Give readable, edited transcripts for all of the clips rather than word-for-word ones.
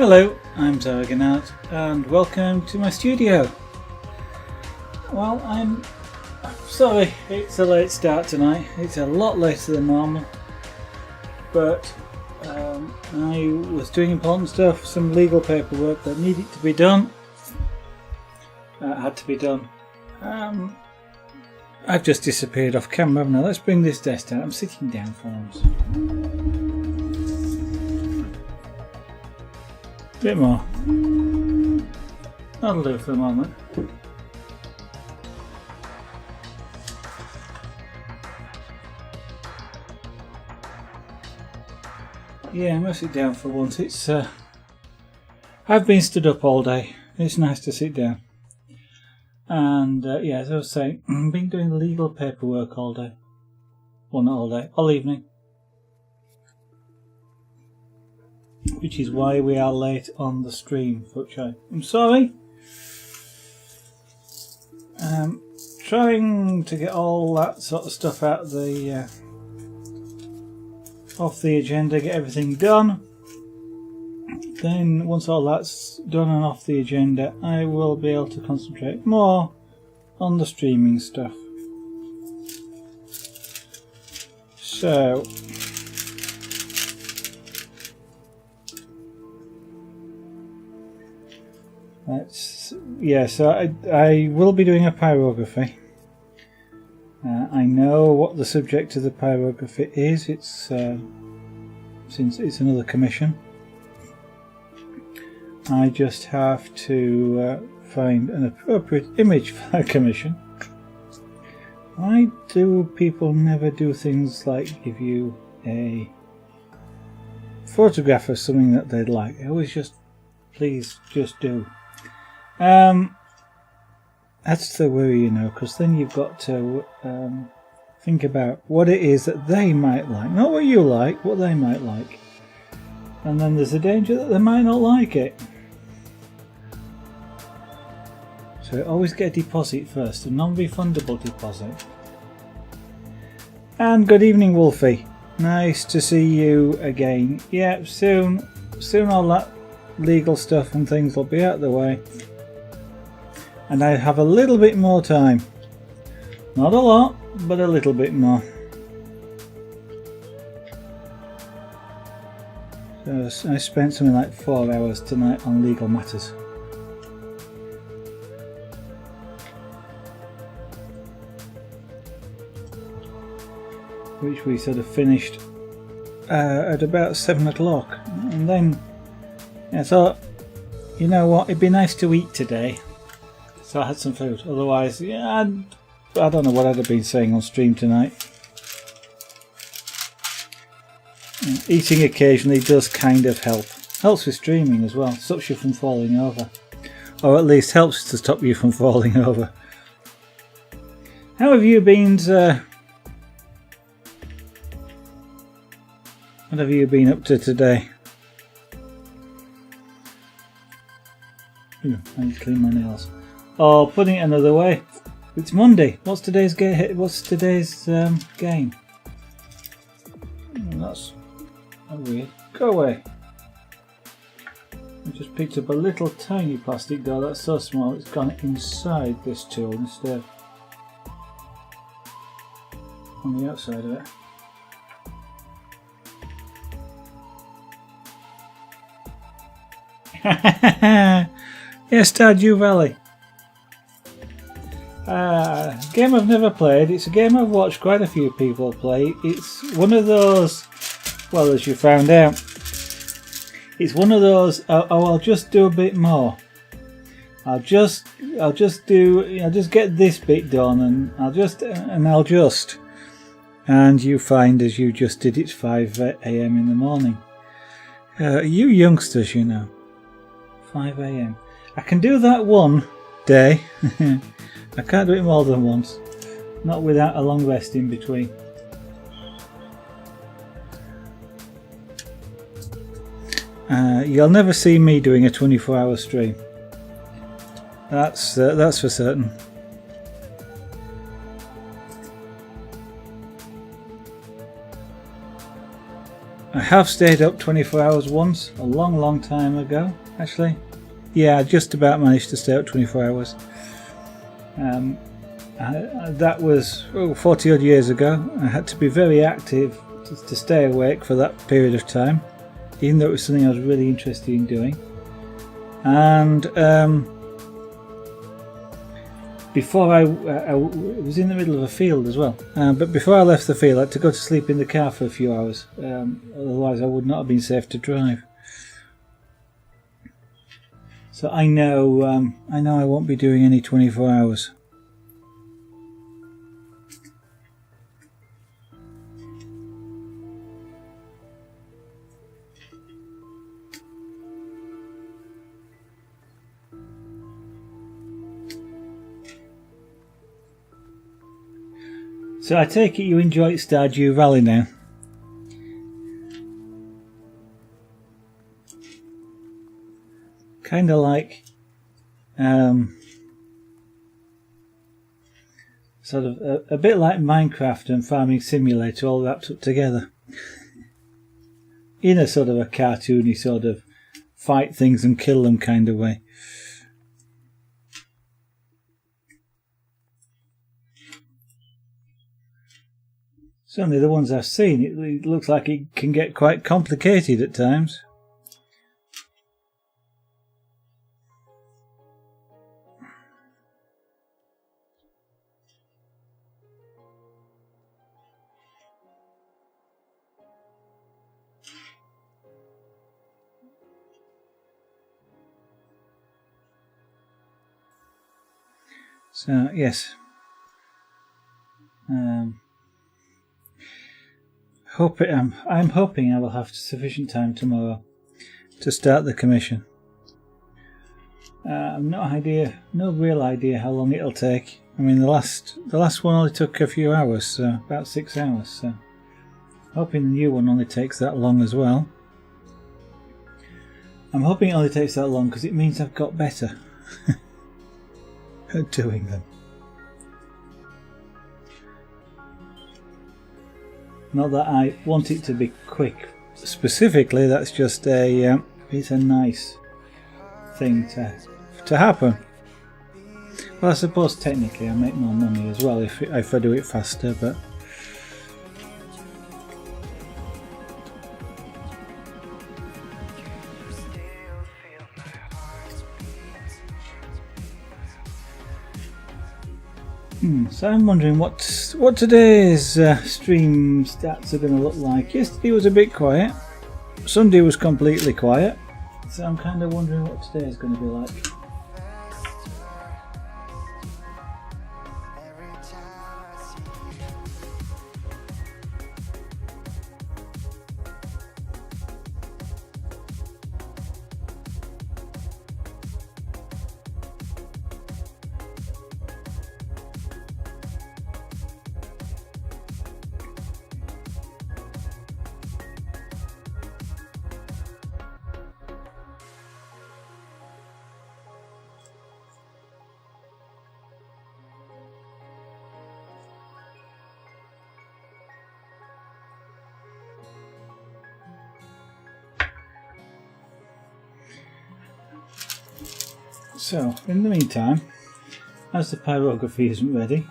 Hello, I'm Zarganat and welcome to my studio. Well, I'm sorry it's a late start tonight. It's a lot later than normal, but I was doing important stuff, some legal paperwork that needed to be done. Had to be done. I've just disappeared off camera. Now let's bring this desk down. I'm sitting down for once. Bit more. That'll do for the moment. Yeah, I'm gonna sit down for once. It's I've been stood up all day. It's nice to sit down. And yeah, as I was saying, I've been doing legal paperwork all day. Well, not all day, all evening. Which is why we are late on the stream, which I'm sorry. Trying to get all that sort of stuff out of the off the agenda, get everything done. Then once all that's done and off the agenda, I will be able to concentrate more on the streaming stuff. So so I will be doing a pyrography. I know what the subject of the pyrography is. It's since it's another commission. I just have to find an appropriate image for that commission. Why do people never do things like give you a photograph of something that they'd like? They always just, please, just do. That's the worry, because then you've got to think about what it is that they might like, not what you like, what they might like. And then there's a danger that they might not like it. So always get a deposit first, a non-refundable deposit. And good evening, Wolfie. Nice to see you again. Yeah, soon all that legal stuff and things will be out of the way. And I have a little bit more time. Not a lot, but a little bit more. So I spent something like 4 hours tonight on legal matters. Which we sort of finished at about 7 o'clock. And then I thought, you know what, it'd be nice to eat today. So I had some food. Otherwise, yeah, I don't know what I'd have been saying on stream tonight. Eating occasionally does kind of help. Helps with streaming as well. Stops you from falling over. Or at least helps to stop you from falling over. How have you been, what have you been up to today? Ooh, I need to clean my nails. Or putting it another way, it's Monday. What's today's game? That's weird. Go away. I just picked up a little tiny plastic doll that's so small it's gone inside this tool instead. On the outside of it. Yes, Stardew Valley. Game I've never played. It's a game I've watched quite a few people play. It's one of those, well, as you found out, it's one of those, I'll just do a bit more. I'll just get this bit done and and you find as you just did it's 5 a.m. in the morning. You youngsters, 5 a.m. I can do that one day. I can't do it more than once. Not without a long rest in between. You'll never see me doing a 24-hour stream. That's for certain. I have stayed up 24 hours once, a long time ago actually. Yeah, I just about managed to stay up 24 hours. That was 40 odd years ago. I had to be very active to stay awake for that period of time, even though it was something I was really interested in doing. And before I was in the middle of a field as well, but before I left the field I had to go to sleep in the car for a few hours, otherwise I would not have been safe to drive. So I know I won't be doing any 24 hours. So I take it you enjoy Stardew Valley now? Kind of like sort of a bit like Minecraft and Farming Simulator all wrapped up together in a sort of a cartoony sort of fight things and kill them kind of way. Certainly the ones I've seen, it looks like it can get quite complicated at times. So yes, I'm hoping I will have sufficient time tomorrow to start the commission. I've no real idea how long it'll take. I mean, the last one only took a few hours, so about 6 hours. So hoping the new one only takes that long as well. I'm hoping it only takes that long because it means I've got better at doing them. Not that I want it to be quick specifically, that's just it's a nice thing to happen. Well, I suppose technically I make more money as well if I do it faster, but so I'm wondering what today's stream stats are going to look like. Yesterday was a bit quiet, Sunday was completely quiet, so I'm kind of wondering what today is going to be like. So, in the meantime, as the pyrography isn't ready,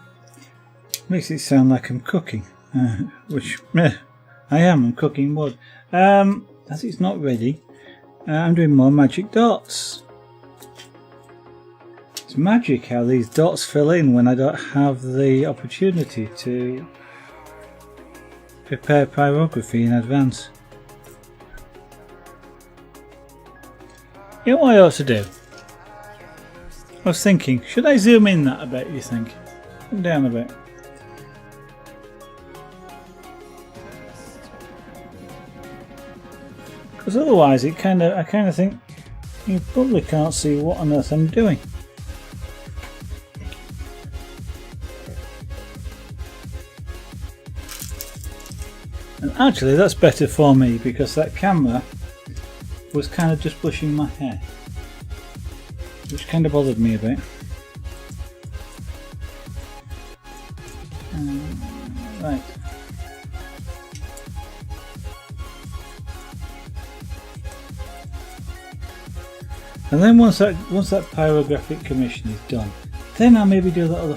makes it sound like I'm cooking, which I am, I'm cooking wood. As it's not ready, I'm doing more magic dots. It's magic how these dots fill in when I don't have the opportunity to prepare pyrography in advance. You know what I ought to do? I was thinking, should I zoom in that a bit, you think? Come down a bit. Because otherwise I kind of think you probably can't see what on earth I'm doing. And actually that's better for me because that camera was kind of just brushing my hair, which kind of bothered me a bit. Right. And then once that pyrographic commission is done, then I'll maybe do that other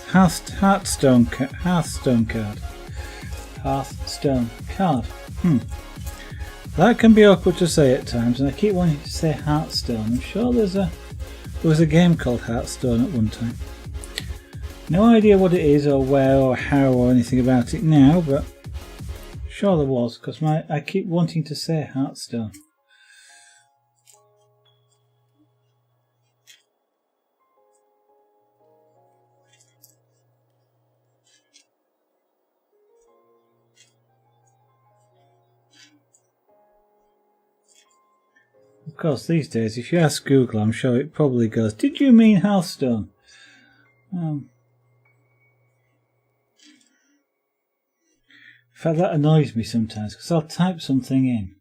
Hearthstone card. That can be awkward to say at times, and I keep wanting to say Hearthstone. I'm sure there was a game called Hearthstone at one time. No idea what it is or where or how or anything about it now, but sure there was, because I keep wanting to say Hearthstone. Of course, these days, if you ask Google, I'm sure it probably goes, "Did you mean Hearthstone?" In fact, that annoys me sometimes, because I'll type something in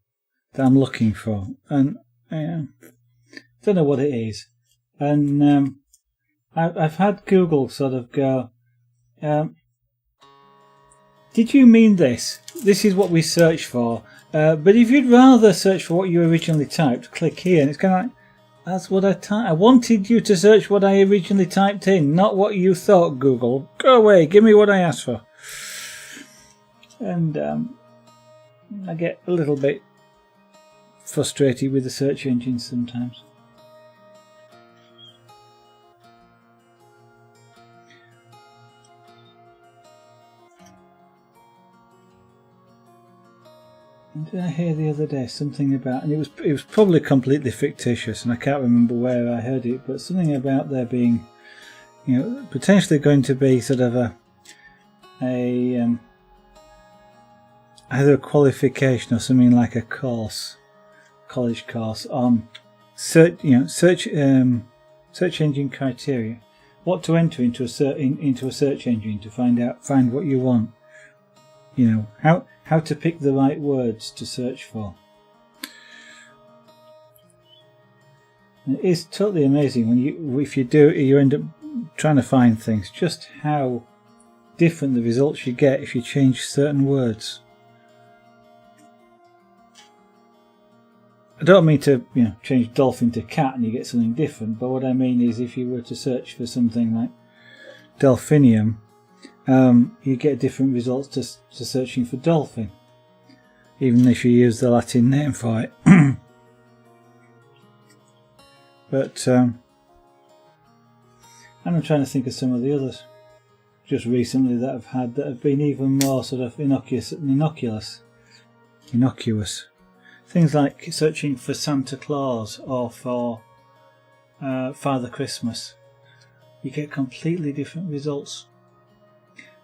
that I'm looking for, and I don't know what it is. And I've had Google sort of go, "Did you mean this? This is what we search for. But if you'd rather search for what you originally typed, click here." And it's kind of like, that's what I typed. I wanted you to search what I originally typed in, not what you thought, Google. Go away, give me what I asked for. And I get a little bit frustrated with the search engines sometimes. And did I hear the other day something about, and it was probably completely fictitious, and I can't remember where I heard it, but something about there being, potentially going to be sort of either a qualification or something like a college course on search engine criteria, what to enter into a search engine to find what you want. How to pick the right words to search for. And it is totally amazing when you end up trying to find things, just how different the results you get if you change certain words. I don't mean to change dolphin to cat and you get something different, but what I mean is if you were to search for something like delphinium, you get different results to searching for dolphin, even if you use the Latin name for it. But and I'm trying to think of some of the others just recently that I've had that have been even more sort of innocuous. Things like searching for Santa Claus or for Father Christmas. You get completely different results.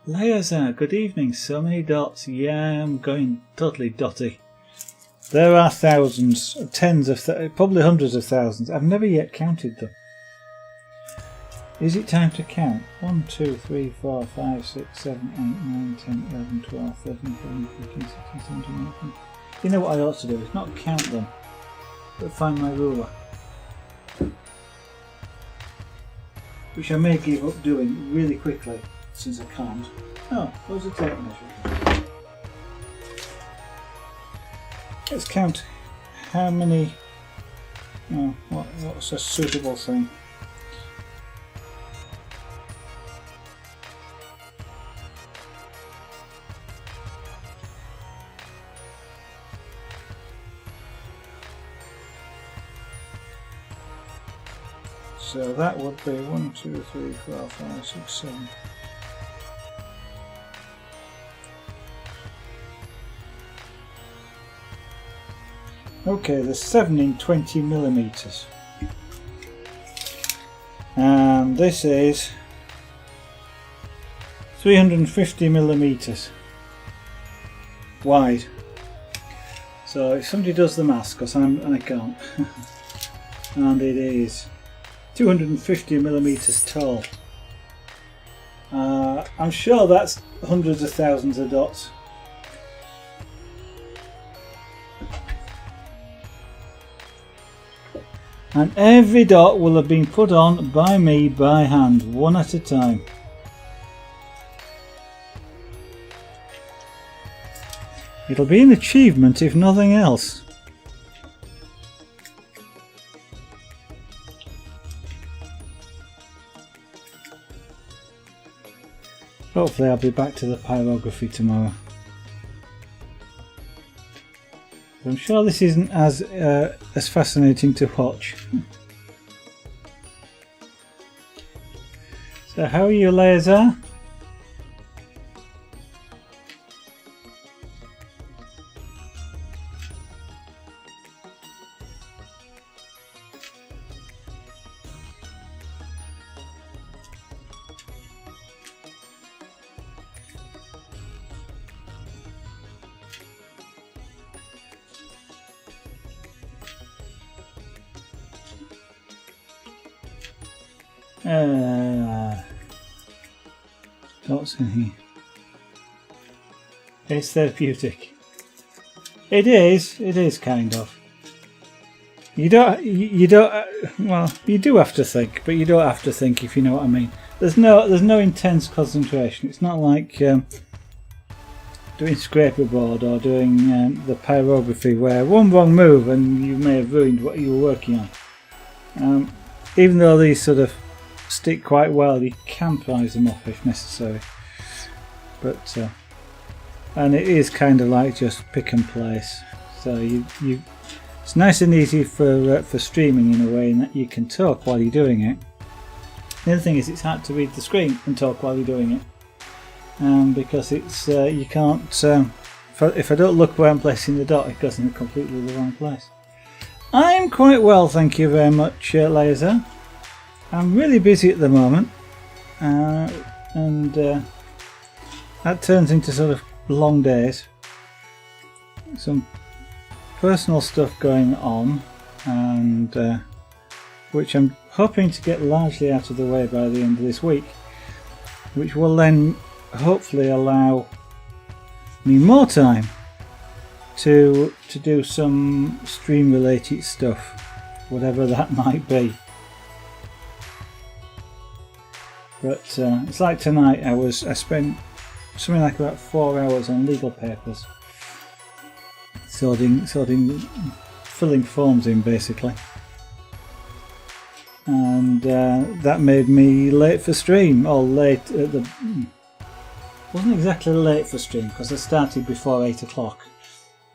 Leazar, good evening. So many dots. Yeah, I'm going totally dotty. There are thousands, probably hundreds of thousands. I've never yet counted them. Is it time to count? 1, 2, 3, 4, 5, 6, 7, 8, 9, 10, 11, 12, 13, 14, 15, 16, 17, 18. You know what I ought to do is not count them, but find my ruler. Which I may give up doing really quickly, since I can't. Oh, where's the tape measure? Let's count how many. What's a suitable thing? So that would be 1, 2, 3, 4, 5, 6, 7. Okay, there's 7 in 20 millimeters, and this is 350 millimeters wide. So if somebody does the maths, because I can't, and it is 250 millimeters tall. I'm sure that's hundreds of thousands of dots. And every dot will have been put on by me by hand, one at a time. It'll be an achievement if nothing else. hopefully I'll be back to the pyrography tomorrow. I'm sure this isn't as fascinating to watch. So how are your layers are? What's in here? It's therapeutic. It is kind of. You don't. Well, you do have to think, but you don't have to think, if you know what I mean. There's no intense concentration. It's not like doing scraper board or doing the pyrography, where one wrong move and you may have ruined what you were working on. Even though these sort of stick quite well, you can prise them off if necessary. But and it is kind of like just pick and place. So it's nice and easy for streaming in a way, in that you can talk while you're doing it. The other thing is, it's hard to read the screen and talk while you're doing it, because it's you can't. If I don't look where I'm placing the dot, it goes in completely the wrong place. I'm quite well, thank you very much, Laser. I'm really busy at the moment, and that turns into sort of long days. Some personal stuff going on, and which I'm hoping to get largely out of the way by the end of this week, which will then hopefully allow me more time to do some stream related stuff, whatever that might be. But it's like tonight, I spent something like about 4 hours on legal papers, filling forms in basically, and that made me late for stream, or late at the. Wasn't exactly late for stream because I started before 8 o'clock,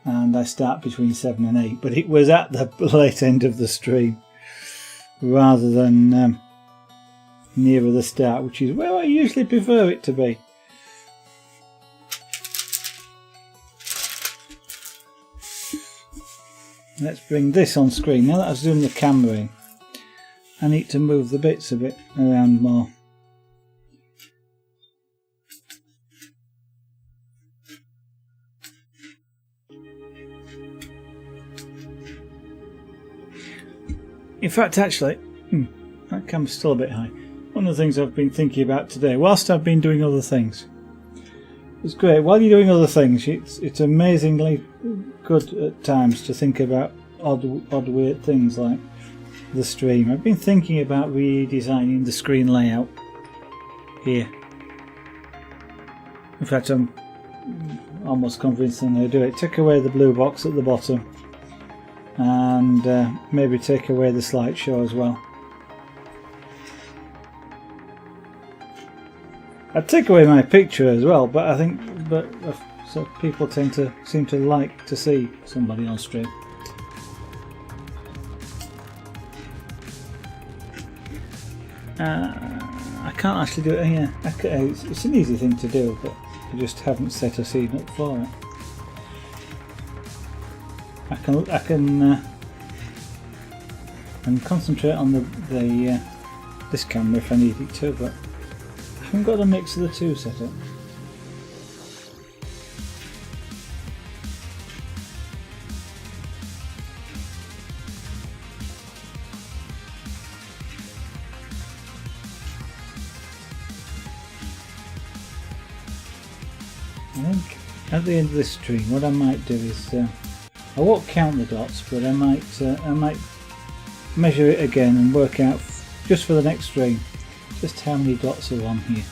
and I start between 7 and 8, but it was at the late end of the stream rather than nearer the start, which is where I usually prefer it to be. Let's bring this on screen. Now that I've zoomed the camera in, I need to move the bits a bit around more. In fact, actually, that camera's still a bit high. One of the things I've been thinking about today, whilst I've been doing other things, it's great. While you're doing other things, it's amazingly good at times to think about odd weird things like the stream. I've been thinking about redesigning the screen layout here. In fact, I'm almost convinced I'm going to do it. Take away the blue box at the bottom, and maybe take away the slideshow as well. I'd take away my picture as well, but I think, so people seem to like to see somebody on stream. I can't actually do it here. It's an easy thing to do, but I just haven't set a scene up for it. I can concentrate on this camera if I need it to, but I haven't got a mix of the two set up. I think at the end of this stream, what I might do is I won't count the dots, but I might measure it again and work out just for the next stream just how many dots are on here.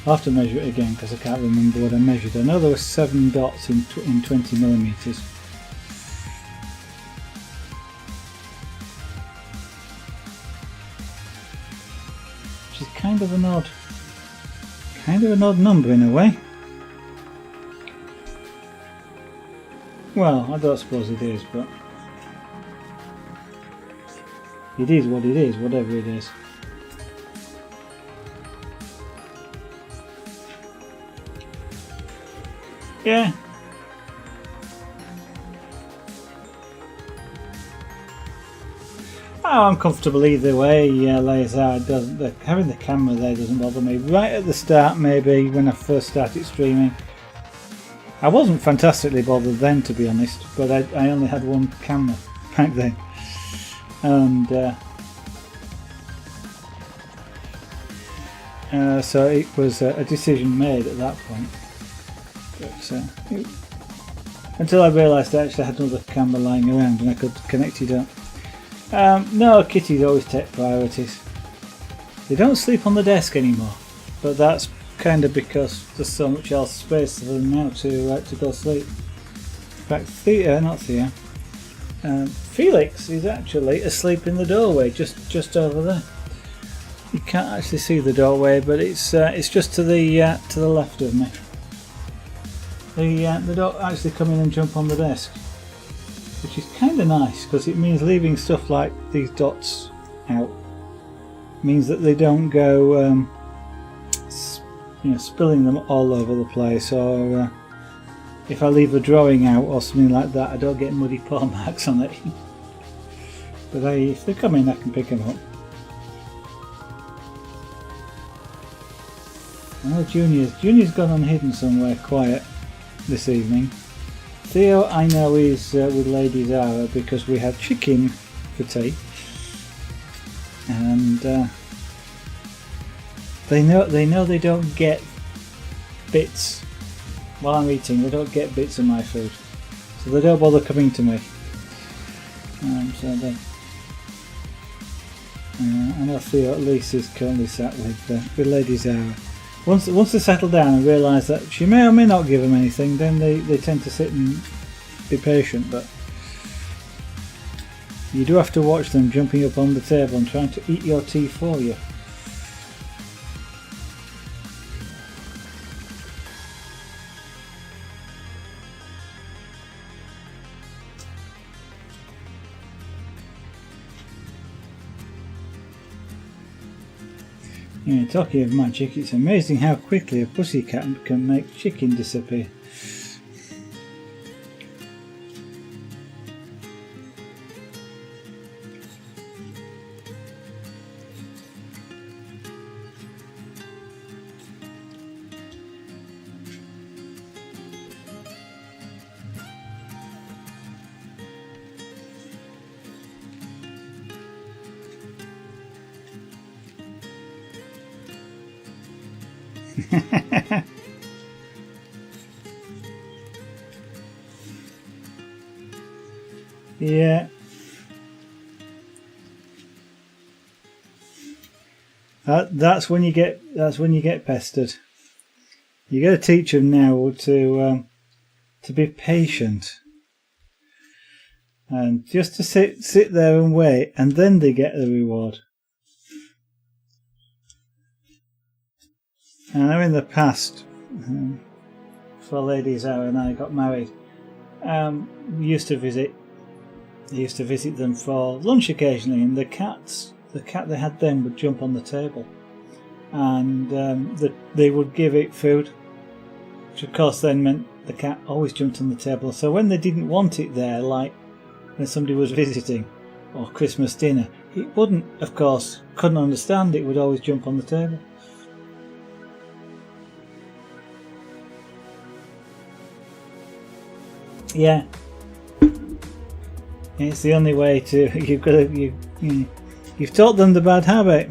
I'll have to measure it again because I can't remember what I measured. I know there were 7 dots in 20mm. kind of an odd number in a way. Well, I don't suppose it is, but it is what it is, whatever it is. Yeah. Oh, I'm comfortable either way. Yeah, Laser doesn't. Having the camera there doesn't bother me. Right at the start, maybe when I first started streaming, I wasn't fantastically bothered then, to be honest. But I only had one camera back then, and so it was a decision made at that point. But until I realised I actually had another camera lying around and I could connect it up. No, kitties always take priorities. They don't sleep on the desk anymore, but that's kind of because there's so much else space for them now to go sleep. In fact, Felix is actually asleep in the doorway, just over there. You can't actually see the doorway, but it's just to the left of me. They don't actually come in and jump on the desk, which is kind of nice because it means leaving stuff like these dots out means that they don't go spilling them all over the place, or if I leave a drawing out or something like that, I don't get muddy paw marks on it. But if they come in, I can pick them up. I know Junior's gone unhidden somewhere quiet this evening. Theo, I know, is with Lady Zara because we had chicken for tea, and they know they don't get bits while I'm eating. They don't get bits of my food, so they don't bother coming to me. I know Theo at least is currently sat with Lady Zara. Once they settle down and realise that she may or may not give them anything, then they tend to sit and be patient, but you do have to watch them jumping up on the table and trying to eat your tea for you. Yeah, talking of magic, it's amazing how quickly a pussycat can make chicken disappear. Yeah. That's when you get pestered. You got to teach them now to be patient, and just to sit there and wait, and then they get the reward. I know in the past, before Lady Zara and I got married, we used to visit them for lunch occasionally, and the cat they had then would jump on the table, and they would give it food, which of course then meant the cat always jumped on the table. So when they didn't want it there, like when somebody was visiting or Christmas dinner, it wouldn't, of course, couldn't understand, it would always jump on the table. Yeah, it's the only way to. You've taught them the bad habit.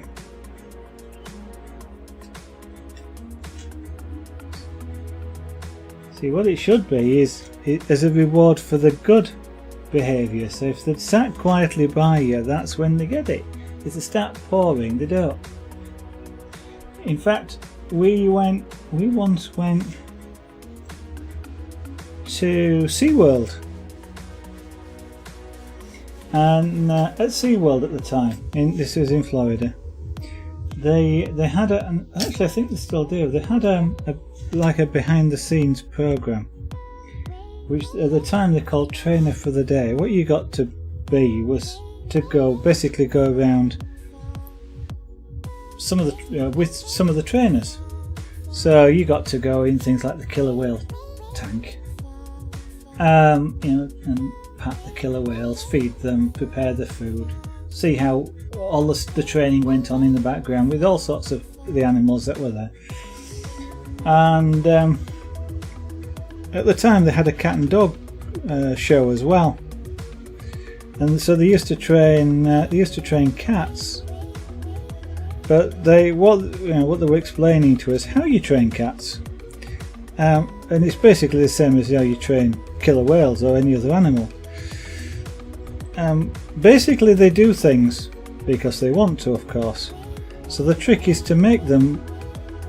See, what it should be is as a reward for the good behaviour. So if they'd sat quietly by you, that's when they get it. If they start pouring, they don't. In fact, we once went to SeaWorld, and at SeaWorld at the time, this was in Florida, they had and actually I think they still do. They had like a behind the scenes program, which at the time they called Trainer for the Day. What you got to be was to basically go around some of the with some of the trainers. So you got to go in things like the killer whale tank, and pat the killer whales, feed them, prepare the food, see how all the training went on in the background with all sorts of the animals that were there. And at the time they had a cat and dog show as well, and so they used to train cats. But what they were explaining to us how you train cats, and it's basically the same as how you train killer whales or any other animal. Basically, they do things because they want to, of course. So the trick is to make them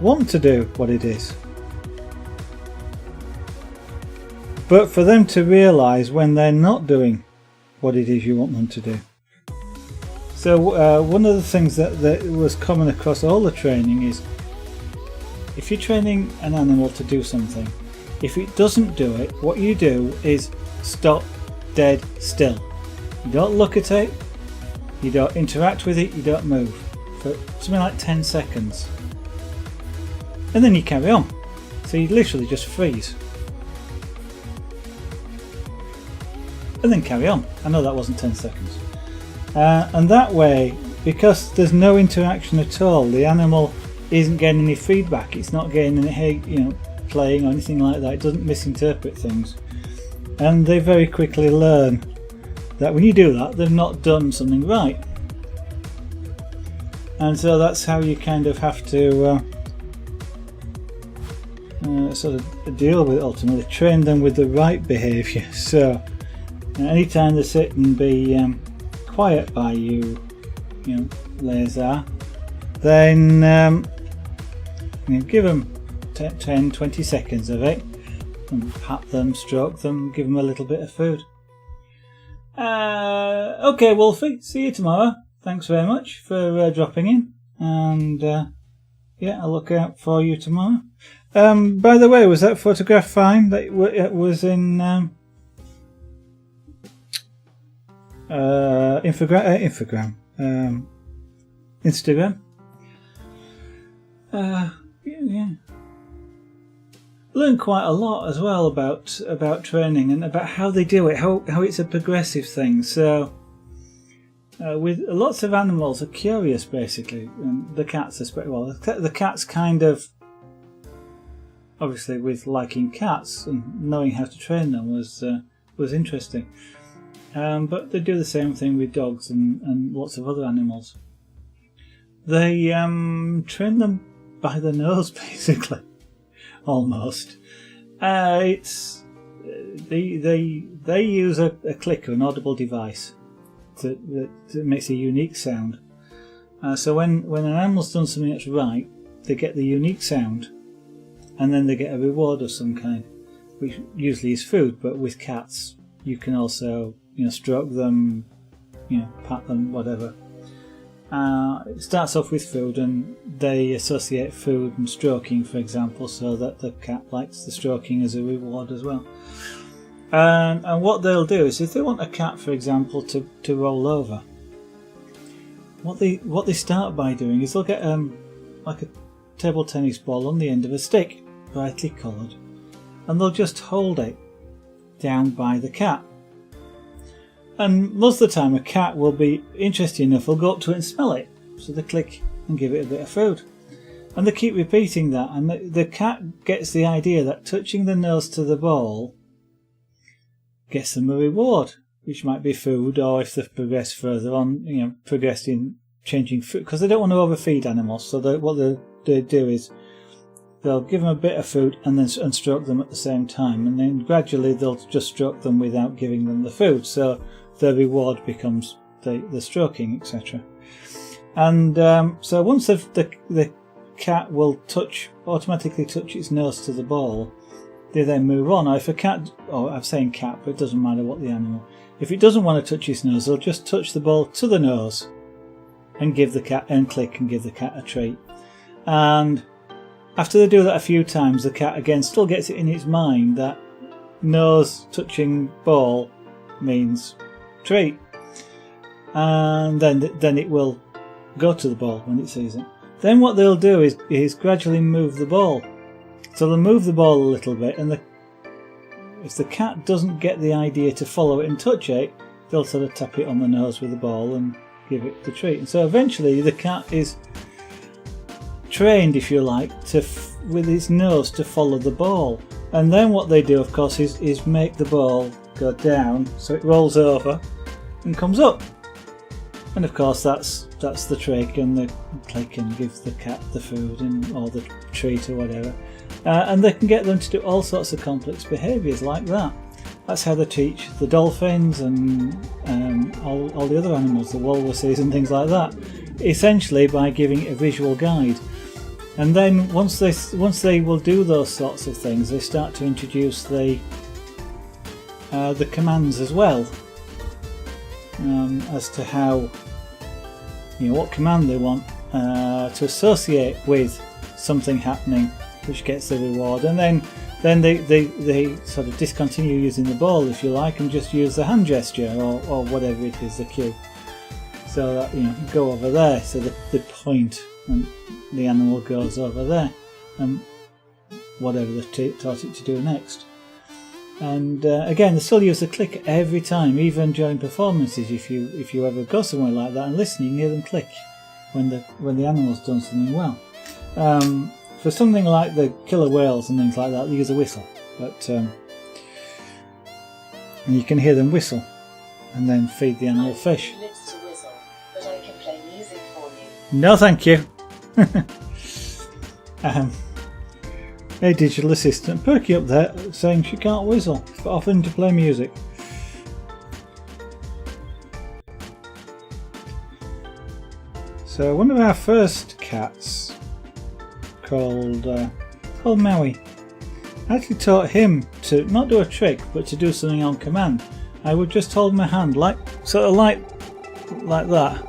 want to do what it is. But for them to realise when they're not doing what it is you want them to do. So one of the things that was common across all the training is, if you're training an animal to do something, if it doesn't do it, what you do is stop dead still. You don't look at it, you don't interact with it, you don't move for something like 10 seconds. And then you carry on. So you literally just freeze. And then carry on. I know that wasn't 10 seconds. And that way, because there's no interaction at all, the animal isn't getting any feedback, it's not getting any, playing or anything like that, it doesn't misinterpret things. And they very quickly learn that when you do that, they've not done something right. And so that's how you kind of have to sort of deal with it ultimately, train them with the right behaviour. So anytime they sit and be quiet by you, Lazar, then give them 10-20 seconds of it and pat them, stroke them, give them a little bit of food. Okay, Wolfie, see you tomorrow. Thanks very much for dropping in, and I'll look out for you tomorrow. By the way, was that photograph fine? That it was in Instagram. Yeah. Learned quite a lot as well about training and about how they do it, how it's a progressive thing. So with lots of animals are curious, basically, and the cats especially. Well, the cats kind of, obviously, with liking cats and knowing how to train them was interesting. But they do the same thing with dogs and lots of other animals. They train them by the nose, basically, almost. It's they use a clicker, an audible device that makes a unique sound. So when an animal's done something that's right, they get the unique sound, and then they get a reward of some kind, which usually is food. But with cats, you can also stroke them, pat them, whatever. It starts off with food, and they associate food and stroking, for example, so that the cat likes the stroking as a reward as well. And what they'll do is, if they want a cat, for example, to roll over, what they start by doing is they'll get like a table tennis ball on the end of a stick, brightly coloured, and they'll just hold it down by the cat. And most of the time a cat will be interested enough, they'll go up to it and smell it. So they click and give it a bit of food. And they keep repeating that, and the cat gets the idea that touching the nose to the ball gets them a reward, which might be food, or if they've progressed further on, progressed in changing food, because they don't want to overfeed animals. So what they do is they'll give them a bit of food and stroke them at the same time, and then gradually they'll just stroke them without giving them the food. So the reward becomes the stroking, etc. And so once the cat will automatically touch its nose to the ball, they then move on. Or if a cat, I'm saying cat, but it doesn't matter what the animal, if it doesn't want to touch its nose, they'll just touch the ball to the nose, and give the cat and click and give the cat a treat. And after they do that a few times, the cat again still gets it in its mind that nose touching ball means treat, and then it will go to the ball when it sees it. Then what they'll do is gradually move the ball. So they'll move the ball a little bit, and if the cat doesn't get the idea to follow it and touch it, they'll sort of tap it on the nose with the ball and give it the treat. And so eventually the cat is trained, if you like, with its nose to follow the ball. And then what they do, of course, is make the ball go down so it rolls over and comes up. And of course that's the trick, and the click and gives the cat the food or the treat or whatever. And they can get them to do all sorts of complex behaviours like that. That's how they teach the dolphins and all the other animals, the walruses and things like that, essentially by giving it a visual guide. And then once they will do those sorts of things, they start to introduce the commands as well, as to how, what command they want to associate with something happening, which gets the reward. And then they sort of discontinue using the ball, if you like, and just use the hand gesture or whatever it is, the cue. So that go over there, so the point, and the animal goes over there, and whatever they've taught it to do next. And again, they still use the click every time, even during performances. If you ever go somewhere like that and listen, you can hear them click when the animal's done something well. For something like the killer whales and things like that, they use a whistle, but and you can hear them whistle and then feed the animal fish. Lips to whistle, but I can play music for you. No, thank you. Hey, digital assistant, Perky up there saying she can't whistle, but offering to play music. So one of our first cats, called Maui, I actually taught him to not do a trick, but to do something on command. I would just hold my hand like that.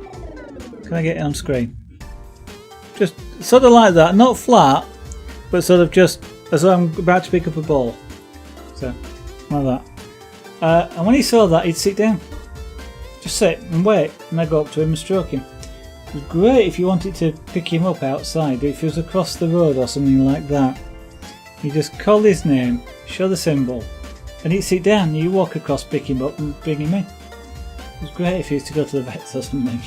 Can I get it on screen? Just sort of like that, not flat, but sort of just as though I'm about to pick up a ball. So, like that. And when he saw that, he'd sit down. Just sit and wait, and I'd go up to him and stroke him. It was great if you wanted to pick him up outside, if he was across the road or something like that. You just call his name, show the symbol, and he'd sit down, and you walk across, pick him up and bring him in. It was great if he used to go to the vets or something.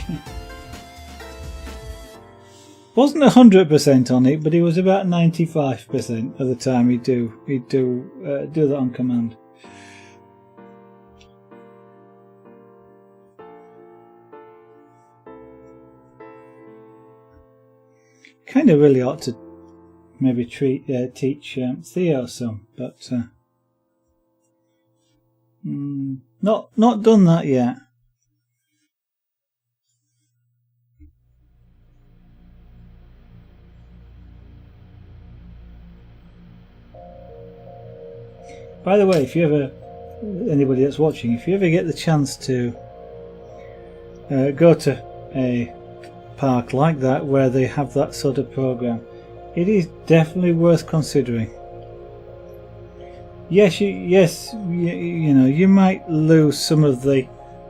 Wasn't 100% on it, but he was about 95% of the time he'd do that on command. Kind of really ought to maybe teach Theo some, but not done that yet. By the way, anybody that's watching, if you ever get the chance to go to a park like that where they have that sort of program, it is definitely worth considering. Yes, you might lose some of the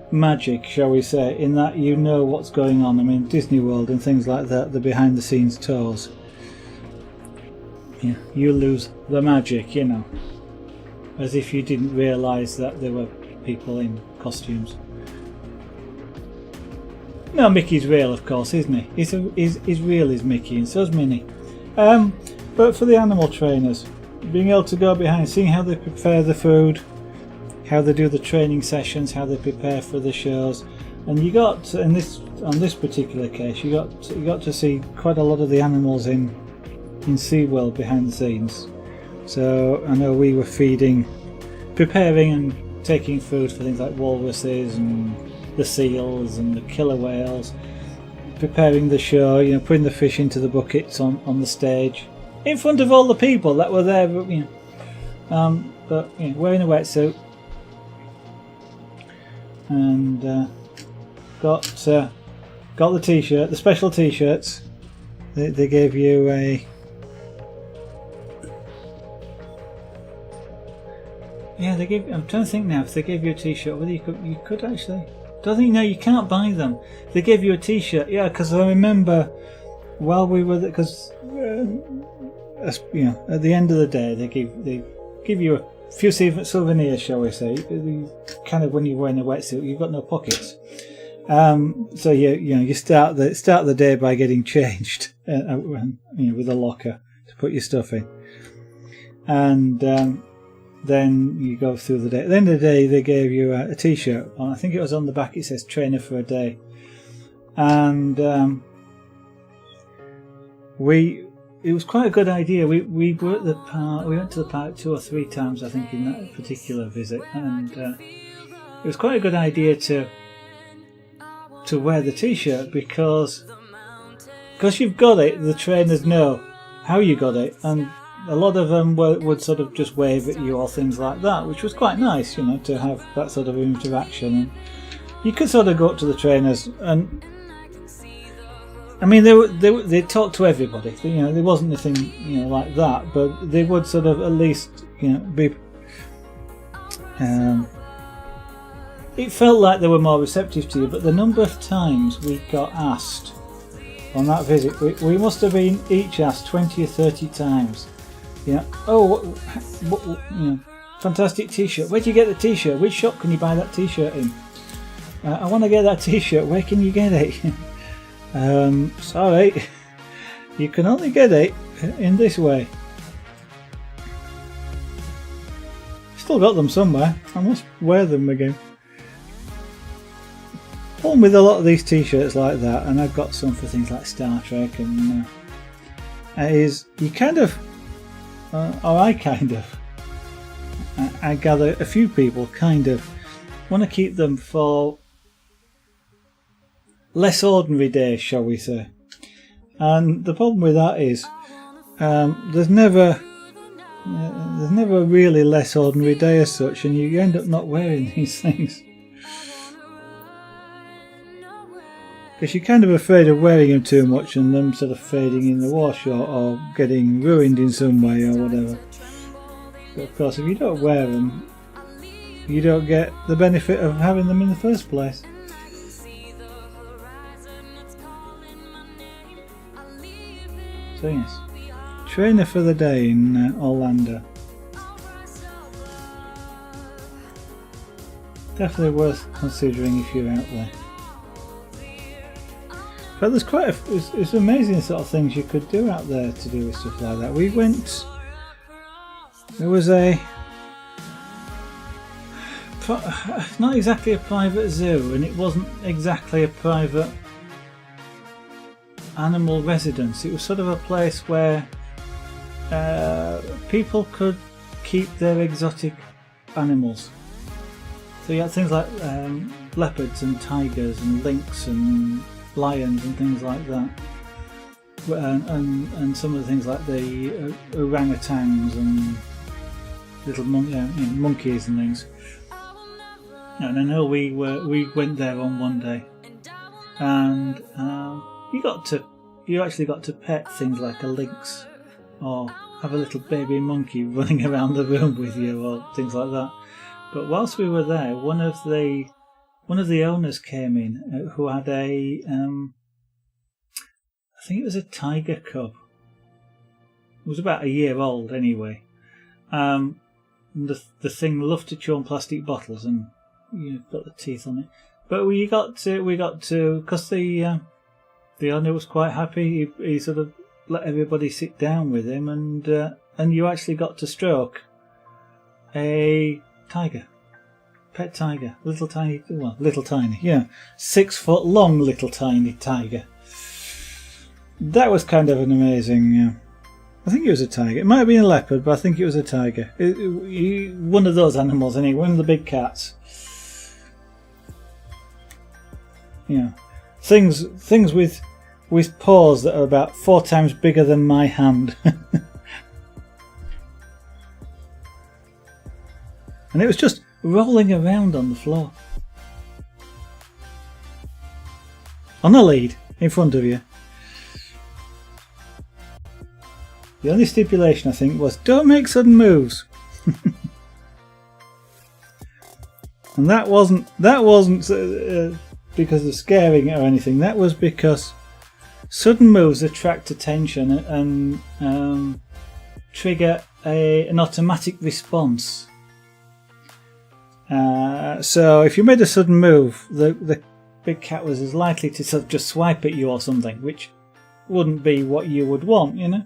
magic, shall we say, in that you know what's going on. I mean, Disney World and things like that, the behind the scenes tours. Yeah, you lose the magic, as if you didn't realise that there were people in costumes. No, Mickey's real, of course, isn't he? He's real as Mickey, and so's Minnie. But for the animal trainers, being able to go behind, seeing how they prepare the food, how they do the training sessions, how they prepare for the shows, and you got on this particular case, you got to see quite a lot of the animals in SeaWorld behind the scenes. So I know we were preparing and taking food for things like walruses and the seals and the killer whales, preparing the show, putting the fish into the buckets on the stage in front of all the people that were there, but wearing a wetsuit, and got got the t-shirt, the special t-shirts. They gave you a... Yeah, they gave... I'm trying to think now if they gave you a t-shirt, whether you could actually... Don't think, no, you can't buy them. They gave you a t-shirt, yeah, because I remember while we were... Because, you know, at the end of the day, they give you a few souvenirs, shall we say. Kind of when you're wearing a wetsuit, you've got no pockets. So you start the day by getting changed, with a locker to put your stuff in, and then you go through the day. At the end of the day, they gave you a t-shirt. I think it was on the back. It says "Trainer for a Day," and it was quite a good idea. We were at the park. We went to the park 2 or 3 times, I think, in that particular visit, and it was quite a good idea to wear the t-shirt because you've got it. The trainers know how you got it, and a lot of them would sort of just wave at you or things like that, which was quite nice, to have that sort of interaction. And you could sort of go up to the trainers, and I mean they talked to everybody. There wasn't anything like that, but they would sort of at least be. It felt like they were more receptive to you, but the number of times we got asked on that visit, we must have been each asked 20 or 30 times. Fantastic t-shirt. Where do you get the t-shirt? Which shop can you buy that t-shirt in? I want to get that t-shirt. Where can you get it? Sorry, you can only get it in this way. Still got them somewhere. I must wear them again. Problem with a lot of these t-shirts like that, and I've got some for things like Star Trek, and is you kind of, or I kind of, I gather a few people kind of want to keep them for less ordinary days, shall we say. And the problem with that is there's never a really less ordinary day as such, and you end up not wearing these things. Because you're kind of afraid of wearing them too much and them sort of fading in the wash or getting ruined in some way or whatever. But of course, if you don't wear them, you don't get the benefit of having them in the first place. So yes, trainer for the day in Orlando. Definitely worth considering if you're out there. But there's quite it's amazing sort of things you could do out there to do with stuff like that. We went, there was not exactly a private zoo, and it wasn't exactly a private animal residence. It was sort of a place where people could keep their exotic animals. So you had things like leopards and tigers and lynx and lions and things like that, and some of the things like the orangutans and little monkeys and things. And I know we went there on one day, and you actually got to pet things like a lynx, or have a little baby monkey running around the room with you, or things like that. But whilst we were there, one of the owners came in who had I think it was a tiger cub. It was about a year old anyway. The thing loved to chew on plastic bottles, and got the teeth on it. But we got to because the owner was quite happy. He sort of let everybody sit down with him, and you actually got to stroke a tiger. Pet tiger, little tiny, 6 foot long little tiny tiger. That was kind of an amazing. I think it was a tiger. It might have been a leopard, but I think it was a tiger. One of those animals, anyway. One of the big cats. Things with paws that are about 4 times bigger than my hand. And it was just rolling around on the floor. on the lead in front of you. The only stipulation, I think, was don't make sudden moves. And that wasn't because of scaring it or anything. That was because sudden moves attract attention and trigger an automatic response. So if you made a sudden move, the big cat was as likely to sort of just swipe at you or something, which wouldn't be what you would want, you know.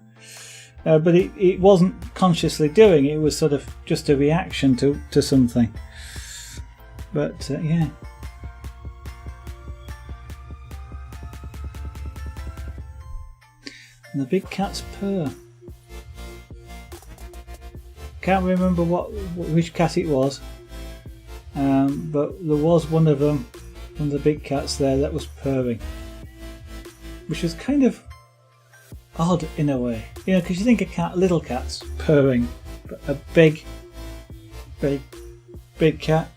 But it wasn't consciously doing it. It was sort of just a reaction to something. But yeah. And the big cat's purr. Can't remember which cat it was, but there was one of them, one of the big cats there that was purring, which was kind of odd in a way, you know, because you think a little cat's purring, but a big cat.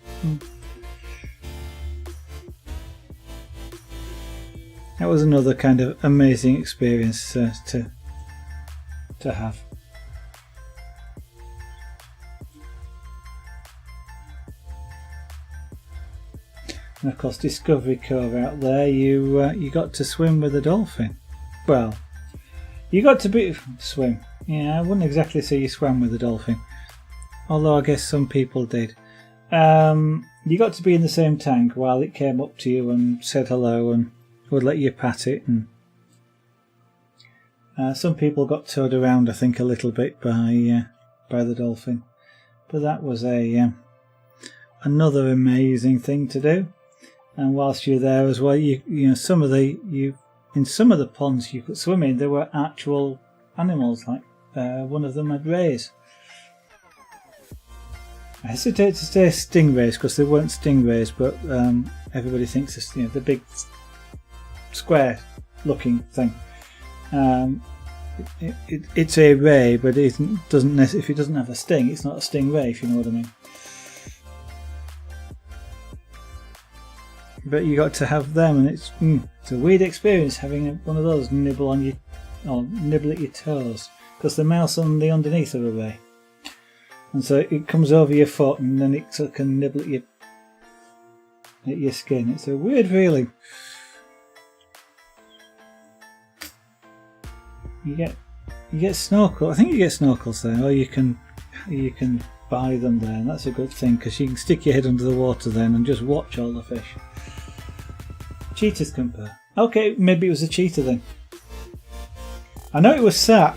That was another kind of amazing experience to have. And of course, Discovery Cove out there, you got to swim with a dolphin. Well, you got to swim. Yeah, I wouldn't exactly say you swam with a dolphin, although I guess some people did. You got to be in the same tank while it came up to you and said hello and would let you pat it. And some people got towed around, I think, a little bit by the dolphin. But that was another amazing thing to do. And whilst you're there as well, you know, in some of the ponds you could swim in, there were actual animals, like one of them had rays. I hesitate to say stingrays because they weren't stingrays, but everybody thinks it's, you know, the big square-looking thing. It's a ray, but it doesn't. If it doesn't have a sting, it's not a stingray. If you know what I mean. But you got to have them, and it's a weird experience having one of those nibble on you, or nibble at your toes, because the mouse on the underneath of a ray, and so it comes over your foot, and then it sort of can nibble at your skin. It's a weird feeling. You get snorkel. I think you get snorkels there, or you can buy them there, and that's a good thing because you can stick your head under the water then and just watch all the fish. Cheetahs can purr. Okay, maybe it was a cheetah then. I know it was Sac.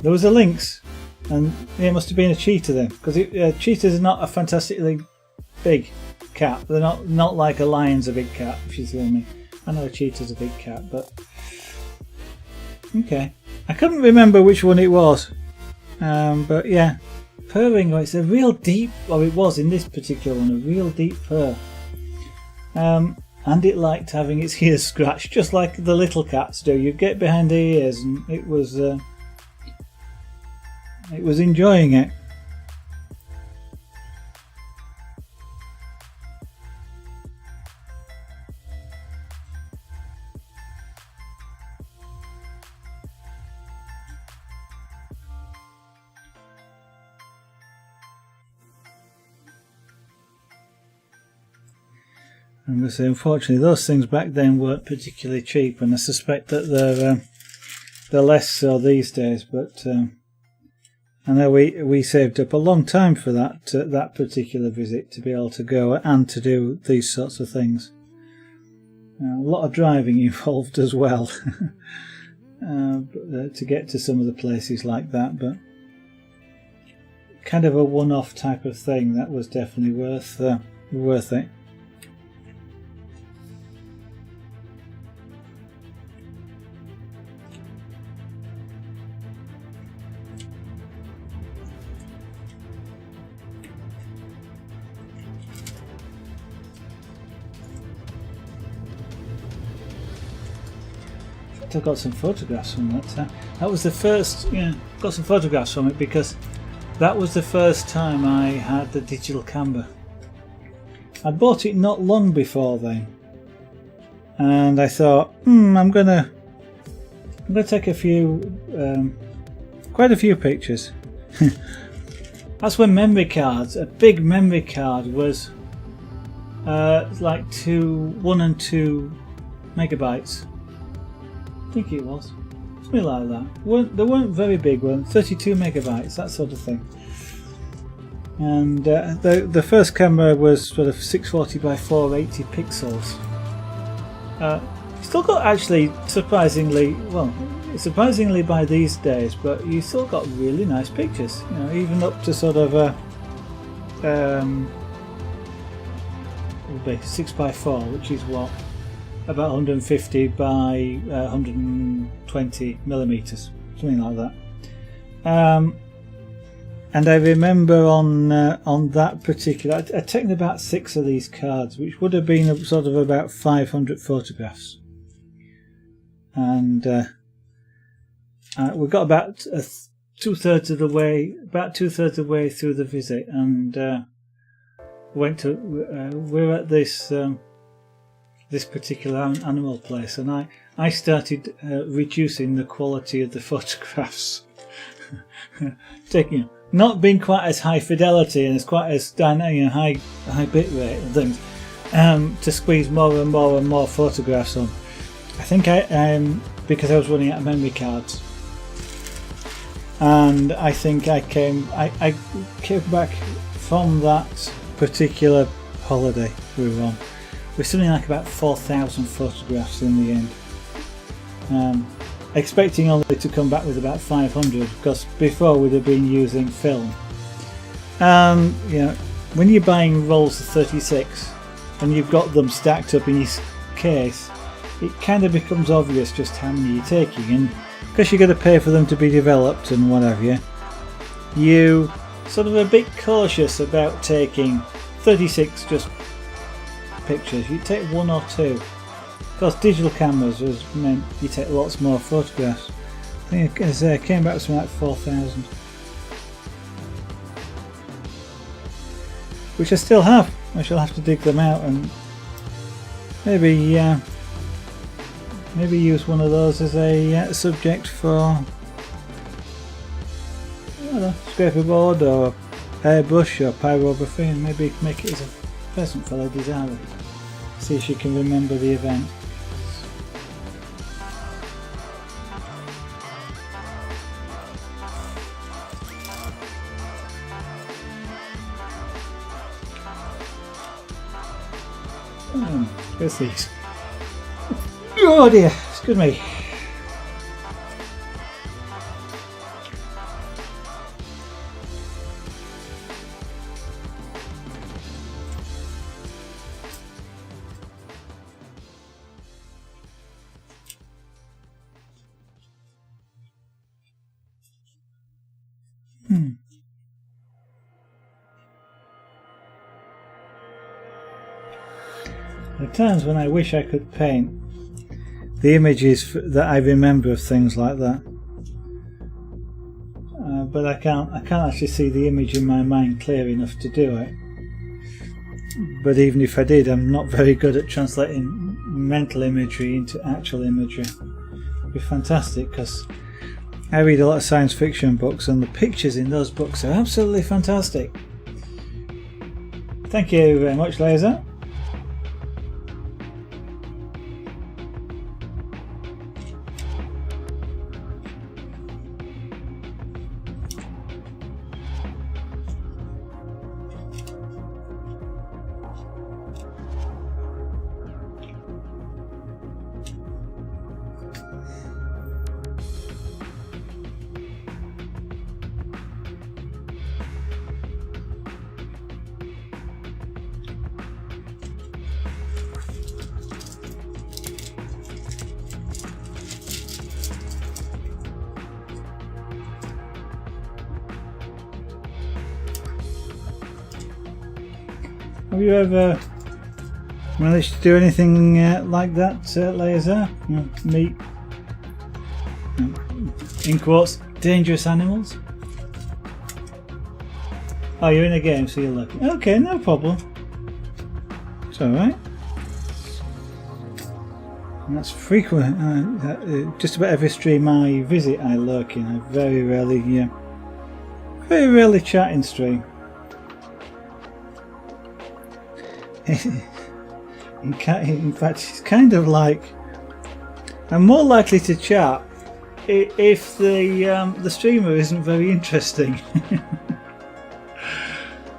There was a lynx, and it must have been a cheetah then, because cheetahs are not a fantastically big cat. They're not like a lion's a big cat, if you see what I mean. I know a cheetah's a big cat, but okay. I couldn't remember which one it was, but yeah, purring. It's a real deep, or it was in this particular one, a real deep purr. And it liked having its ears scratched, just like the little cats do. You'd get behind the ears, and it was enjoying it. I'm going to say, unfortunately, those things back then weren't particularly cheap, and I suspect that they're less so these days. But I know we saved up a long time for that particular visit to be able to go and to do these sorts of things. A lot of driving involved as well to get to some of the places like that, but kind of a one-off type of thing. That was definitely worth it. I got some photographs from that. That was the first. Yeah, got some photographs from it because that was the first time I had the digital camera. I'd bought it not long before then, and I thought, I'm gonna take a few, quite a few pictures. That's when memory cards, a big memory card was like 1 and 2 megabytes. I think it was something like that. They weren't very big ones, 32 megabytes, that sort of thing. And the first camera was sort of 640 by 480 pixels. Still got actually surprisingly by these days, but you still got really nice pictures. You know, even up to sort of would be 6 by 4, which is what, about 150 by 120 millimeters, something like that. And I remember on that particular, I'd taken about 6 of these cards, which would have been sort of about 500 photographs. And we got about two-thirds of the way through the visit, and we're at this particular animal place, and I started reducing the quality of the photographs, taking, not being quite as high fidelity and as quite as high bit rate and things, to squeeze more and more photographs on. I think because I was running out of memory cards, and I think I came back from that particular holiday we were on with something like about 4,000 photographs in the end. Expecting only to come back with about 500, because before we'd have been using film. You know, when you're buying rolls of 36 and you've got them stacked up in your case, it kind of becomes obvious just how many you're taking, and because you've got to pay for them to be developed and what have you, you sort of a bit cautious about taking 36 just pictures. You take 1 or 2. Of course, digital cameras meant you take lots more photographs. I think it came back to something like 4,000, which I still have. I shall have to dig them out and maybe use one of those as a subject for, I don't know, scraper board or airbrush or pyrography, and maybe make it as a present for Lady Zara. See if she can remember the event. Where's these? Oh dear, excuse me. There are times when I wish I could paint the images that I remember of things like that, but I can't actually see the image in my mind clear enough to do it. But even if I did, I'm not very good at translating mental imagery into actual imagery. It'd be fantastic, because I read a lot of science fiction books, and the pictures in those books are absolutely fantastic. Thank you very much, Laser. Have you ever managed to do anything like that, Laser? Meet, in quotes, dangerous animals? Oh, you're in a game, so you're looking. Okay, no problem. It's alright. And that's frequent. Just about every stream I visit, I lurk in. I very rarely chat in stream. In fact, it's kind of like I'm more likely to chat if the streamer isn't very interesting.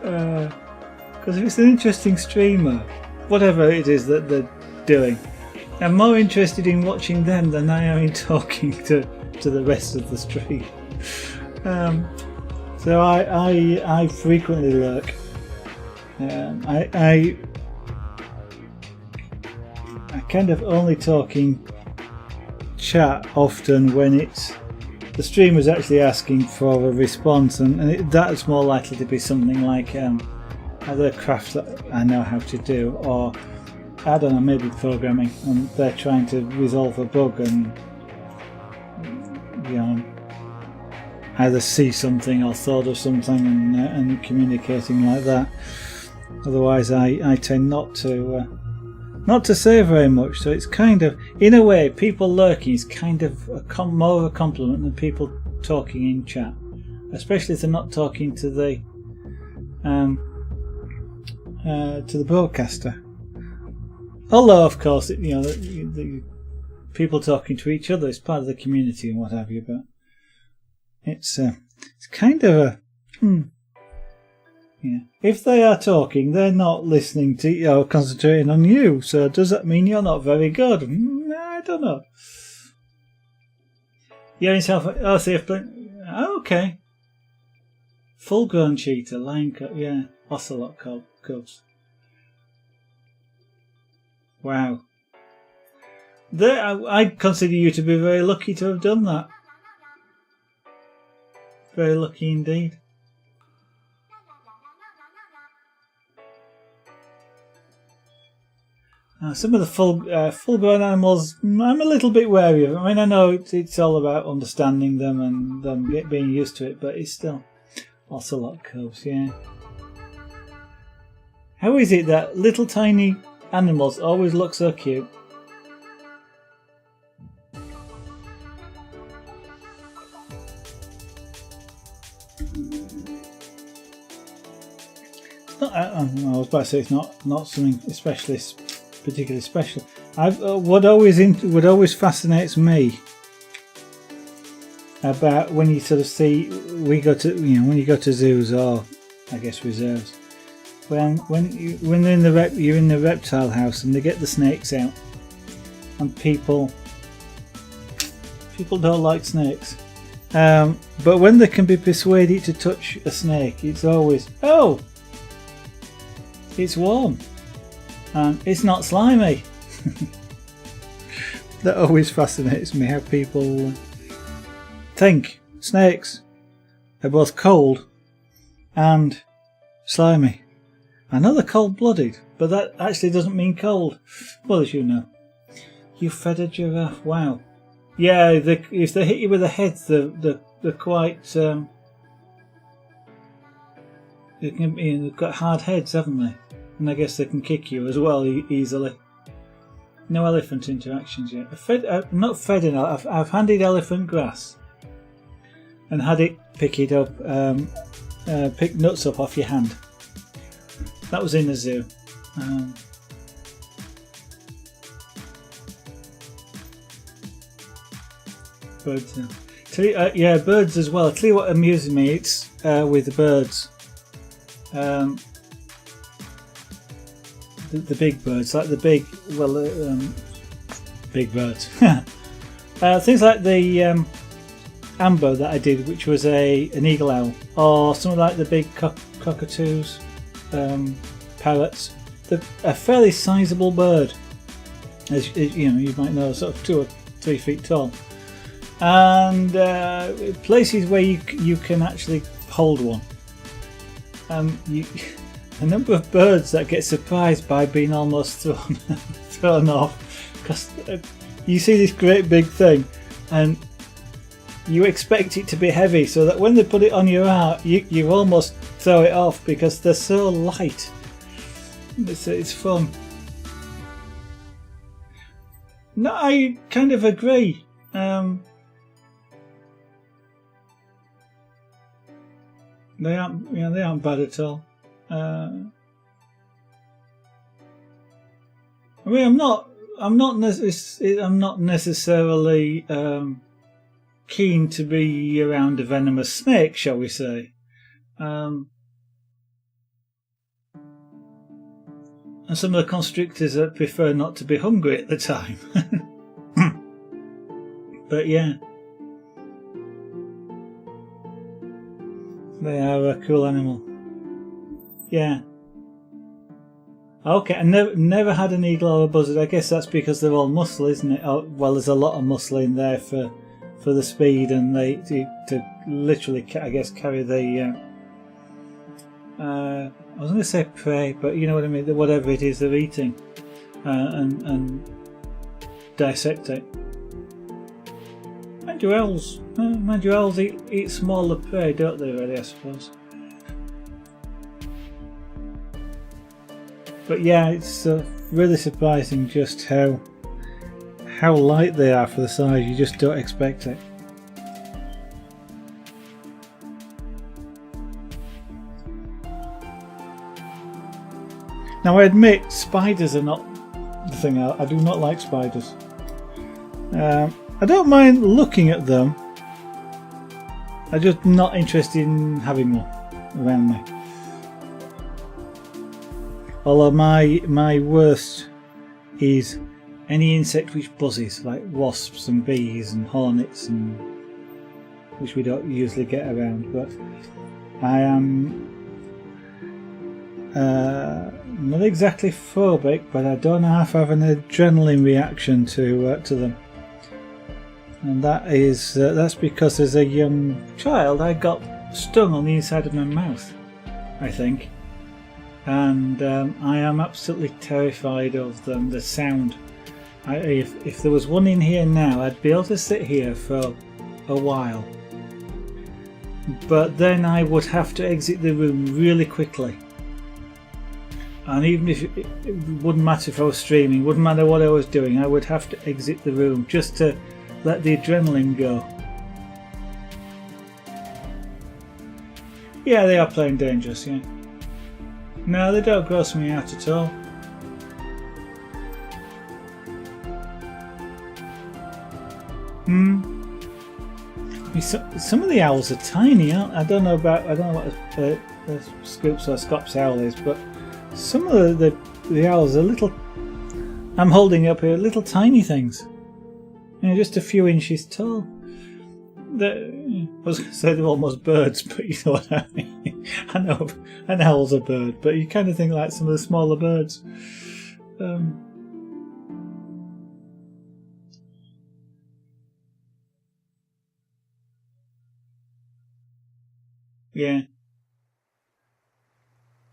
Because if it's an interesting streamer, whatever it is that they're doing, I'm more interested in watching them than I am in talking to the rest of the stream. So I frequently lurk. I kind of only talk in chat often when it's the streamer's actually asking for a response, and that's more likely to be something like either a craft that I know how to do, or I don't know, maybe programming, and they're trying to resolve a bug and either see something or thought of something and communicating like that. Otherwise, I tend not to say very much. So it's kind of, in a way, people lurking is kind of more of a compliment than people talking in chat, especially if they're not talking to the broadcaster. Although, of course, the people talking to each other is part of the community and what have you. But it's kind of a if they are talking, they're not listening to you or concentrating on you. So does that mean you're not very good? I don't know. Yeah, yourself. Oh, see if okay. Full-grown cheetah, lion cub, yeah, ocelot cubs. Wow. I consider you to be very lucky to have done that. Very lucky indeed. Some of the full-grown animals, I'm a little bit wary of. I mean, I know it's all about understanding them and them being used to it, but it's still ocelot cubs, yeah. How is it that little tiny animals always look so cute? I was about to say it's not something particularly special. What always fascinates me about when you sort of see when you go to zoos or I guess reserves, when you're in the reptile house and they get the snakes out, and people don't like snakes, but when they can be persuaded to touch a snake, it's always it's warm and it's not slimy. That always fascinates me, how people think snakes are both cold and slimy. I know they're cold-blooded, but that actually doesn't mean cold. Well, as you know. You fed a giraffe, wow. Yeah, if they hit you with a head, they're quite... they've got hard heads, haven't they? And I guess they can kick you as well easily. No elephant interactions yet. I've handed elephant grass and had it pick nuts up off your hand. That was in the zoo. Birds. Birds as well. I tell you what amuses me. It's with the birds. The big birds, like the big birds. Things like the amber that I did, which was an eagle owl, or something like the big cockatoos, parrots. They're a fairly sizable bird, as you might know, sort of 2 or 3 feet tall, and places where you can actually hold one. A number of birds that get surprised by being almost thrown off, because you see this great big thing and you expect it to be heavy, so that when they put it on your arm, you almost throw it off because they're so light. It's fun. No, I kind of agree. They aren't bad at all. I mean, I'm not necessarily keen to be around a venomous snake, shall we say? And some of the constrictors I prefer not to be hungry at the time. But yeah, they are a cool animal. Yeah. Okay, I never had an eagle or a buzzard. I guess that's because they're all muscle, isn't it? Oh, well, there's a lot of muscle in there for the speed, and they to literally, I guess, carry the. I was going to say prey, but you know what I mean. Whatever it is they're eating, and dissect it. Mind you, owls eat smaller prey, don't they? Really, I suppose. But yeah, it's really surprising just how light they are for the size. You just don't expect it. Now I admit, spiders are not the thing. I do not like spiders. I don't mind looking at them. I'm just not interested in having one around me. Although my worst is any insect which buzzes, like wasps and bees and hornets, and which we don't usually get around. But I am not exactly phobic, but I don't half have an adrenaline reaction to them, and that's because as a young child I got stung on the inside of my mouth, I think. And I am absolutely terrified of them. The sound. If there was one in here now, I'd be able to sit here for a while. But then I would have to exit the room really quickly. And even if it wouldn't matter if I was streaming, wouldn't matter what I was doing, I would have to exit the room just to let the adrenaline go. Yeah, they are playing dangerous, yeah. No, they don't gross me out at all. Some of the owls are tiny. I don't know what a Scoops or Scops owl is, but some of the owls are little. I'm holding up here, little tiny things. You know, just a few inches tall. I was going to say they're almost birds, but you know what I mean. I know an owl's a bird, but you kind of think like some of the smaller birds. Yeah.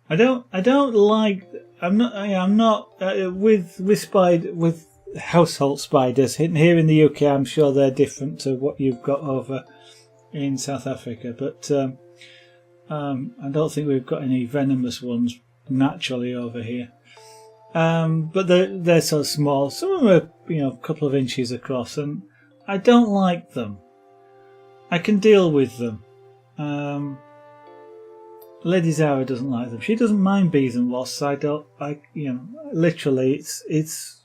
I don't like. I'm not with household spiders. Here in the UK, I'm sure they're different to what you've got over in South Africa, but I don't think we've got any venomous ones naturally over here. But they're so small. Some of them are, a couple of inches across, and I don't like them. I can deal with them. Lady Zara doesn't like them. She doesn't mind bees and wasps. Literally, it's.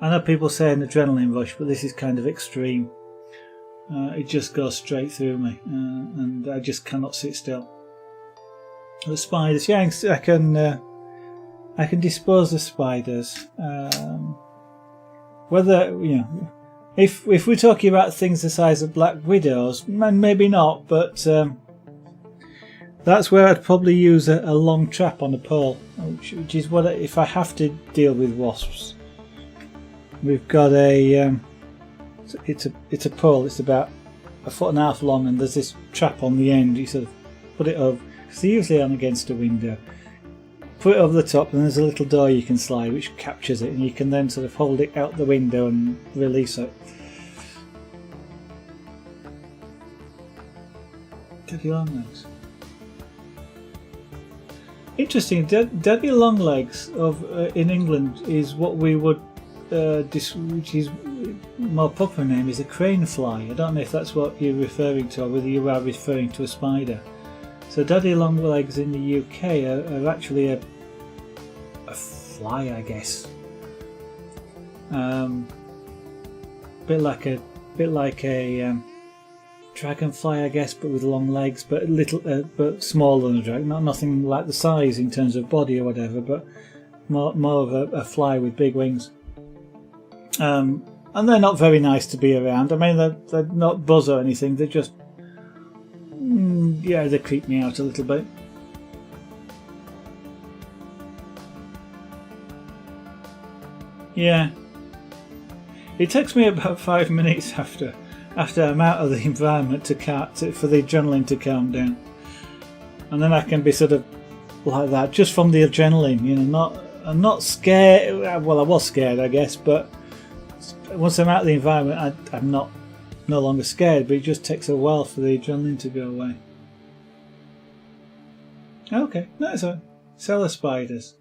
I know people say an adrenaline rush, but this is kind of extreme. It just goes straight through me, and I just cannot sit still. The spiders, yeah, I can dispose of spiders. Whether if we're talking about things the size of black widows, maybe not, but that's where I'd probably use a long trap on a pole, which is what if I have to deal with wasps. We've got it's a pole. It's about 1.5 foot long, and there's this trap on the end. You sort of put it over, because they're usually on against a window. Put it over the top, and there's a little door you can slide which captures it, and you can then sort of hold it out the window and release it. Daddy Longlegs. Interesting. Daddy Longlegs in England is what we would which is more proper name, is a crane fly. I don't know if that's what you're referring to, or whether you are referring to a spider. So daddy longlegs in the UK are actually a fly, I guess. Bit like a dragonfly, I guess, but with long legs, but but smaller than a dragon. Nothing like the size in terms of body or whatever, but more of a fly with big wings. And they're not very nice to be around. I mean, they're not buzz or anything. They're just yeah, they creep me out a little bit. Yeah. It takes me about 5 minutes after I'm out of the environment for the adrenaline to calm down, and then I can be sort of like that just from the adrenaline. You know, I'm not scared. Well, I was scared, I guess, but once I'm out of the environment, I'm no longer scared. But it just takes a while for the adrenaline to go away. Okay, that's a cellar spiders.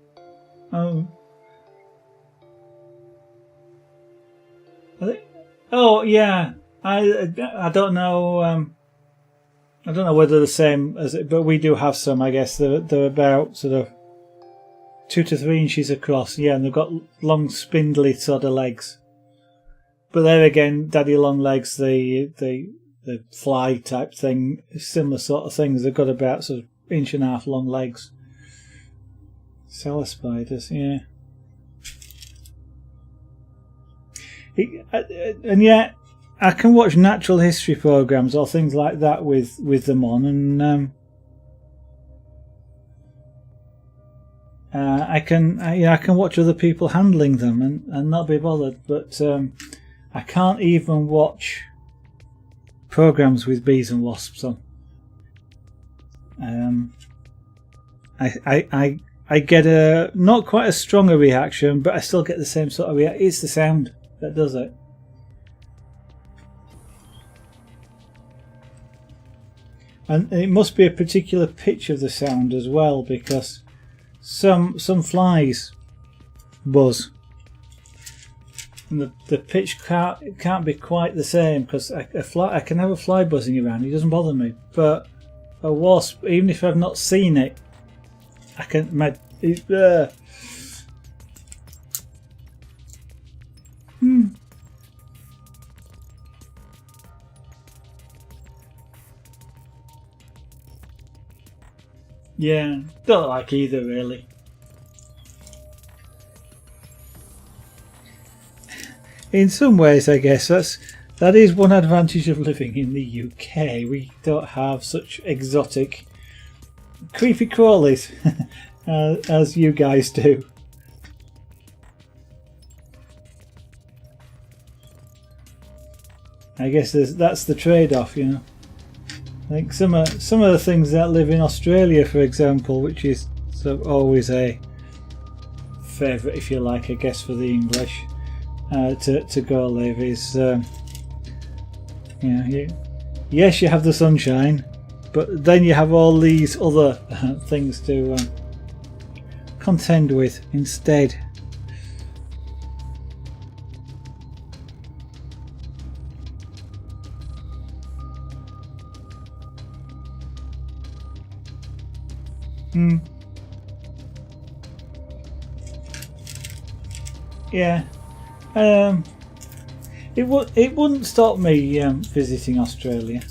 Oh yeah, I don't know. I don't know whether they're the same as it, but we do have some. I guess they're about sort of 2 to 3 inches across. Yeah, and they've got long, spindly sort of legs. But there again, daddy long legs, the fly type thing, similar sort of things. They've got about sort of 1.5 inch long legs. Cellar spiders, yeah. And yet, I can watch natural history programs or things like that with them on, and I can watch other people handling them and not be bothered. But I can't even watch programs with bees and wasps on. I get a not quite as strong a reaction, but I still get the same sort of reaction. It's the sound that does it. And it must be a particular pitch of the sound as well, because some flies buzz, and the pitch can't be quite the same, because I can have a fly buzzing around, it doesn't bother me, but a wasp, even if I've not seen it, I can Yeah, don't like either really. In some ways, I guess that is one advantage of living in the UK. We don't have such exotic creepy crawlies as you guys do. I guess that's the trade-off, you know. I think some of the things that live in Australia, for example, which is sort of always a favourite, if you like, I guess, for the English to go live, is yes, you have the sunshine, but then you have all these other things to contend with instead. Yeah, it wouldn't stop me visiting Australia.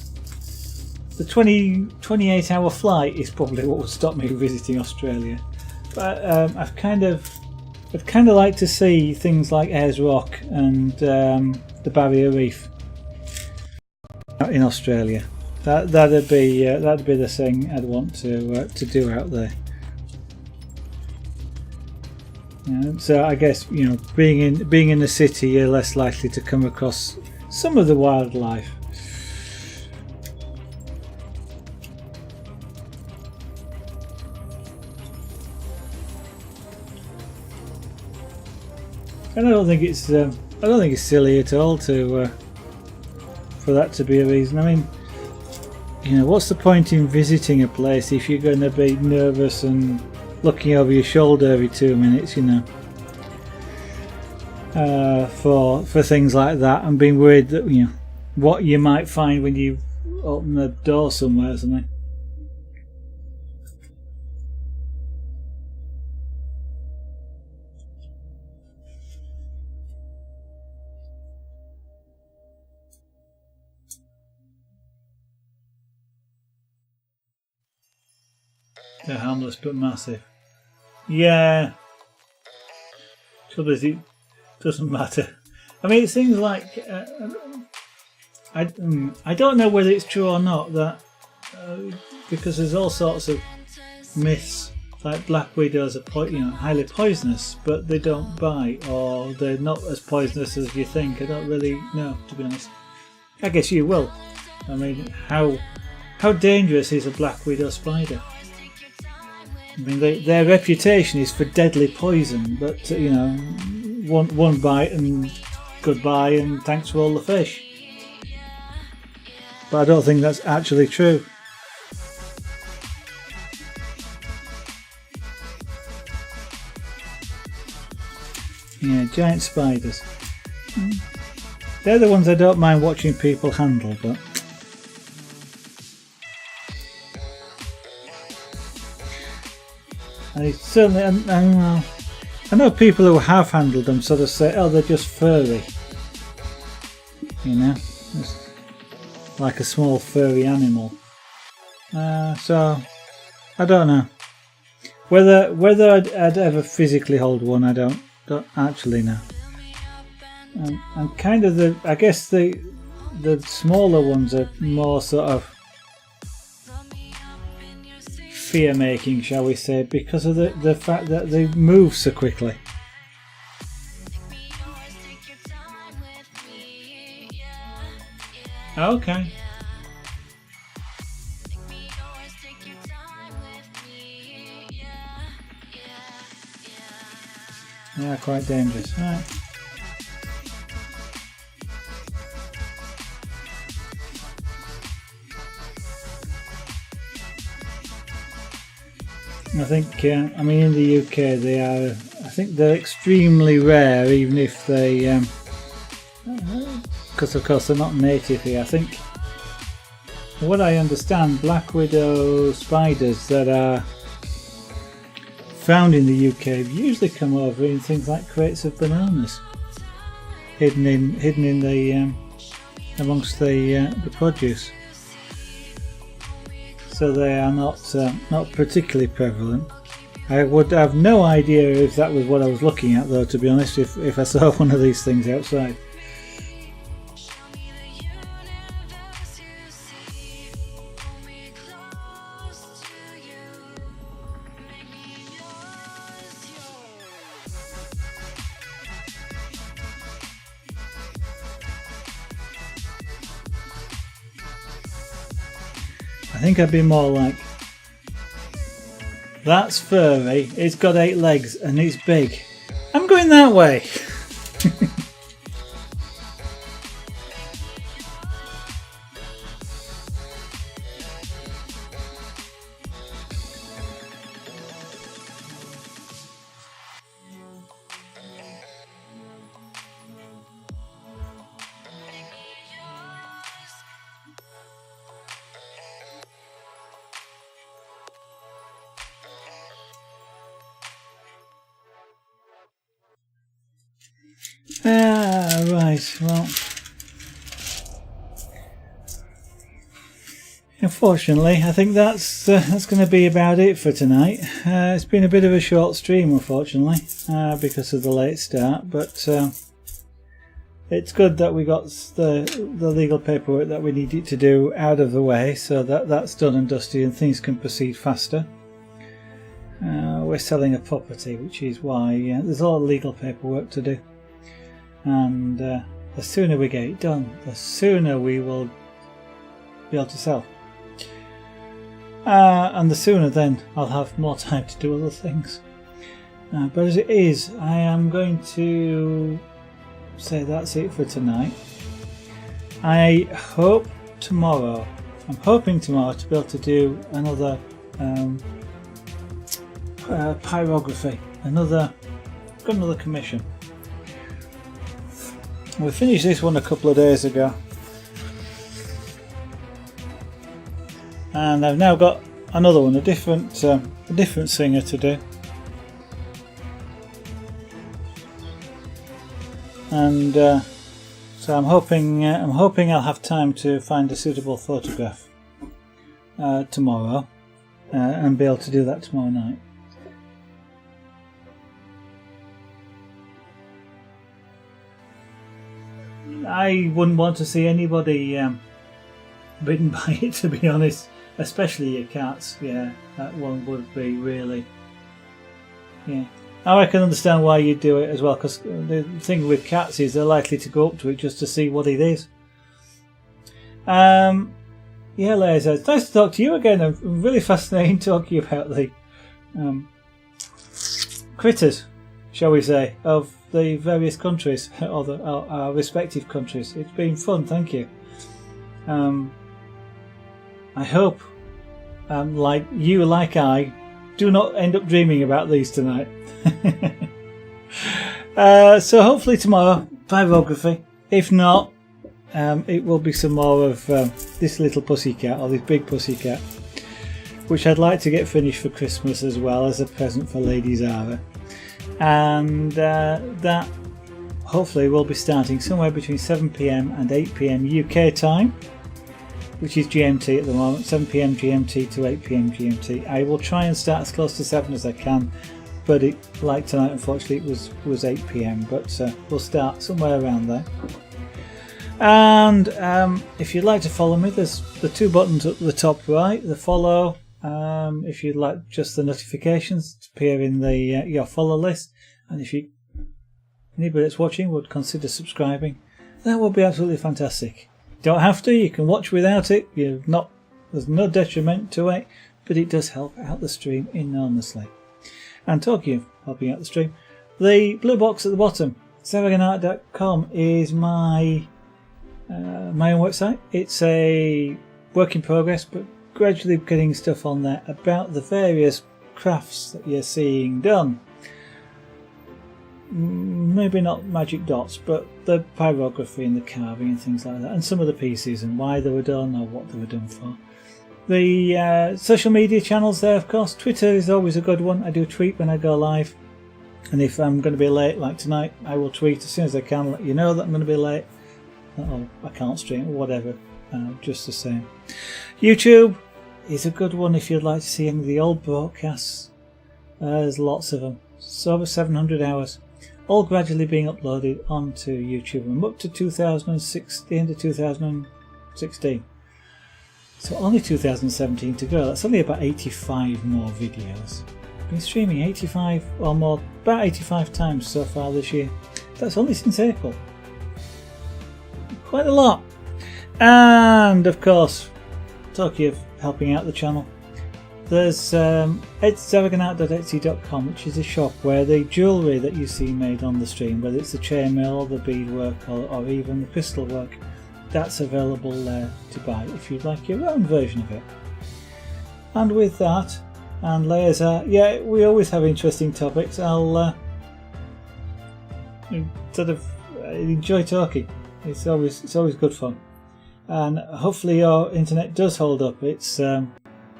The 28 hour flight is probably what would stop me visiting Australia. But I'd kind of like to see things like Ayers Rock and the Barrier Reef in Australia. That'd be the thing I'd want to do out there. So I guess, you know, being in the city, you're less likely to come across some of the wildlife. And I don't think it's silly at all for that to be a reason. I mean, you know, what's the point in visiting a place if you're going to be nervous and looking over your shoulder every 2 minutes, you know? for things like that, and being worried that what you might find when you open the door somewhere or something. They're harmless but massive. Yeah. Trouble is, it doesn't matter. I mean, it seems like I don't know whether it's true or not that because there's all sorts of myths like black widows are highly poisonous, but they don't bite, or they're not as poisonous as you think. I don't really know, to be honest. I guess you will. I mean, how dangerous is a black widow spider? I mean, their reputation is for deadly poison, but one bite and goodbye and thanks for all the fish. But I don't think that's actually true. Yeah, giant spiders. They're the ones I don't mind watching people handle, but I certainly, I know people who have handled them sort of say, oh, they're just furry. It's like a small furry animal. So, I don't know. Whether I'd ever physically hold one, I don't actually know. And kind of I guess the smaller ones are more sort of fear-making, shall we say, because of the fact that they move so quickly. Okay. Yeah, quite dangerous. Right. I think, I mean, in the UK they are, I think they're extremely rare, even if they, because of course they're not native here. I think, from what I understand, black widow spiders that are found in the UK usually come over in things like crates of bananas, hidden in the amongst the produce. So they are not particularly prevalent. I would have no idea if that was what I was looking at, though, to be honest, if I saw one of these things outside. I think I'd be more like, that's furry, it's got 8 legs and it's big. I'm going that way. Right, well, unfortunately I think that's going to be about it for tonight. It's been a bit of a short stream, unfortunately, because of the late start, but it's good that we got the legal paperwork that we needed to do out of the way, so that's done and dusted and things can proceed faster. We're selling a property, which is why there's a lot of legal paperwork to do. And the sooner we get it done, the sooner we will be able to sell. And the sooner then I'll have more time to do other things. But as it is, I am going to say that's it for tonight. I'm hoping tomorrow to be able to do another pyrography, another commission. We finished this one a couple of days ago, and I've now got another one, a different singer to do, and so I'm hoping I'll have time to find a suitable photograph tomorrow and be able to do that tomorrow night. I wouldn't want to see anybody bitten by it, to be honest, especially your cats. Yeah, that one would be really. Yeah, I can understand why you do it as well, because the thing with cats is they're likely to go up to it just to see what it is. Yeah, Liza, it's nice to talk to you again. I'm really fascinating talking about the critters, shall we say, of the various countries, or our respective countries. It's been fun, thank you. I hope, like you, like I, do not end up dreaming about these tonight. So hopefully tomorrow, pyrography. If not, it will be some more of this little pussycat, or this big pussycat, which I'd like to get finished for Christmas as well, as a present for Lady Zara. And that hopefully will be starting somewhere between 7 PM and 8 PM UK time, which is GMT at the moment, 7 PM GMT to 8 PM GMT. I will try and start as close to 7 as I can, but like tonight, unfortunately, it was 8 PM, but we'll start somewhere around there. And if you'd like to follow me, there's the 2 buttons at the top right, the follow. If you'd like just the notifications to appear in the your follow list, and if anybody that's watching would consider subscribing, that would be absolutely fantastic. Don't have to, you can watch without it. There's no detriment to it, but it does help out the stream enormously. And talking of helping out the stream, the blue box at the bottom, zaraganart.com, is my own website. It's a work in progress, but gradually getting stuff on there about the various crafts that you're seeing done. Maybe not magic dots, but the pyrography and the carving and things like that, and some of the pieces and why they were done or what they were done for. The social media channels there, of course. Twitter is always a good one. I do tweet when I go live, and if I'm going to be late like tonight, I will tweet as soon as I can, let you know that I'm going to be late, or I can't stream or whatever, just the same. YouTube is a good one if you'd like to see any of the old broadcasts. There's lots of them. It's over 700 hours. All gradually being uploaded onto YouTube. I'm up to 2006, the end of 2016. So only 2017 to go. That's only about 85 more videos. I've been streaming 85 or more, about 85 times so far this year. That's only since April. Quite a lot. And of course, talking of helping out the channel, there's zaraganart.etsy.com, which is a shop where the jewellery that you see made on the stream, whether it's the chainmail, the beadwork, or even the crystal work, that's available there to buy if you'd like your own version of it. And with that, and layers are, yeah, we always have interesting topics. I'll enjoy talking. It's always good fun, and hopefully your internet does hold up. It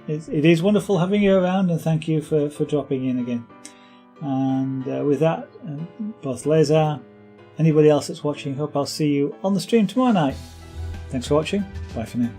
is wonderful having you around, and thank you for dropping in again. And with that, both Laser, anybody else that's watching, hope I'll see you on the stream tomorrow night. Thanks for watching. Bye for now.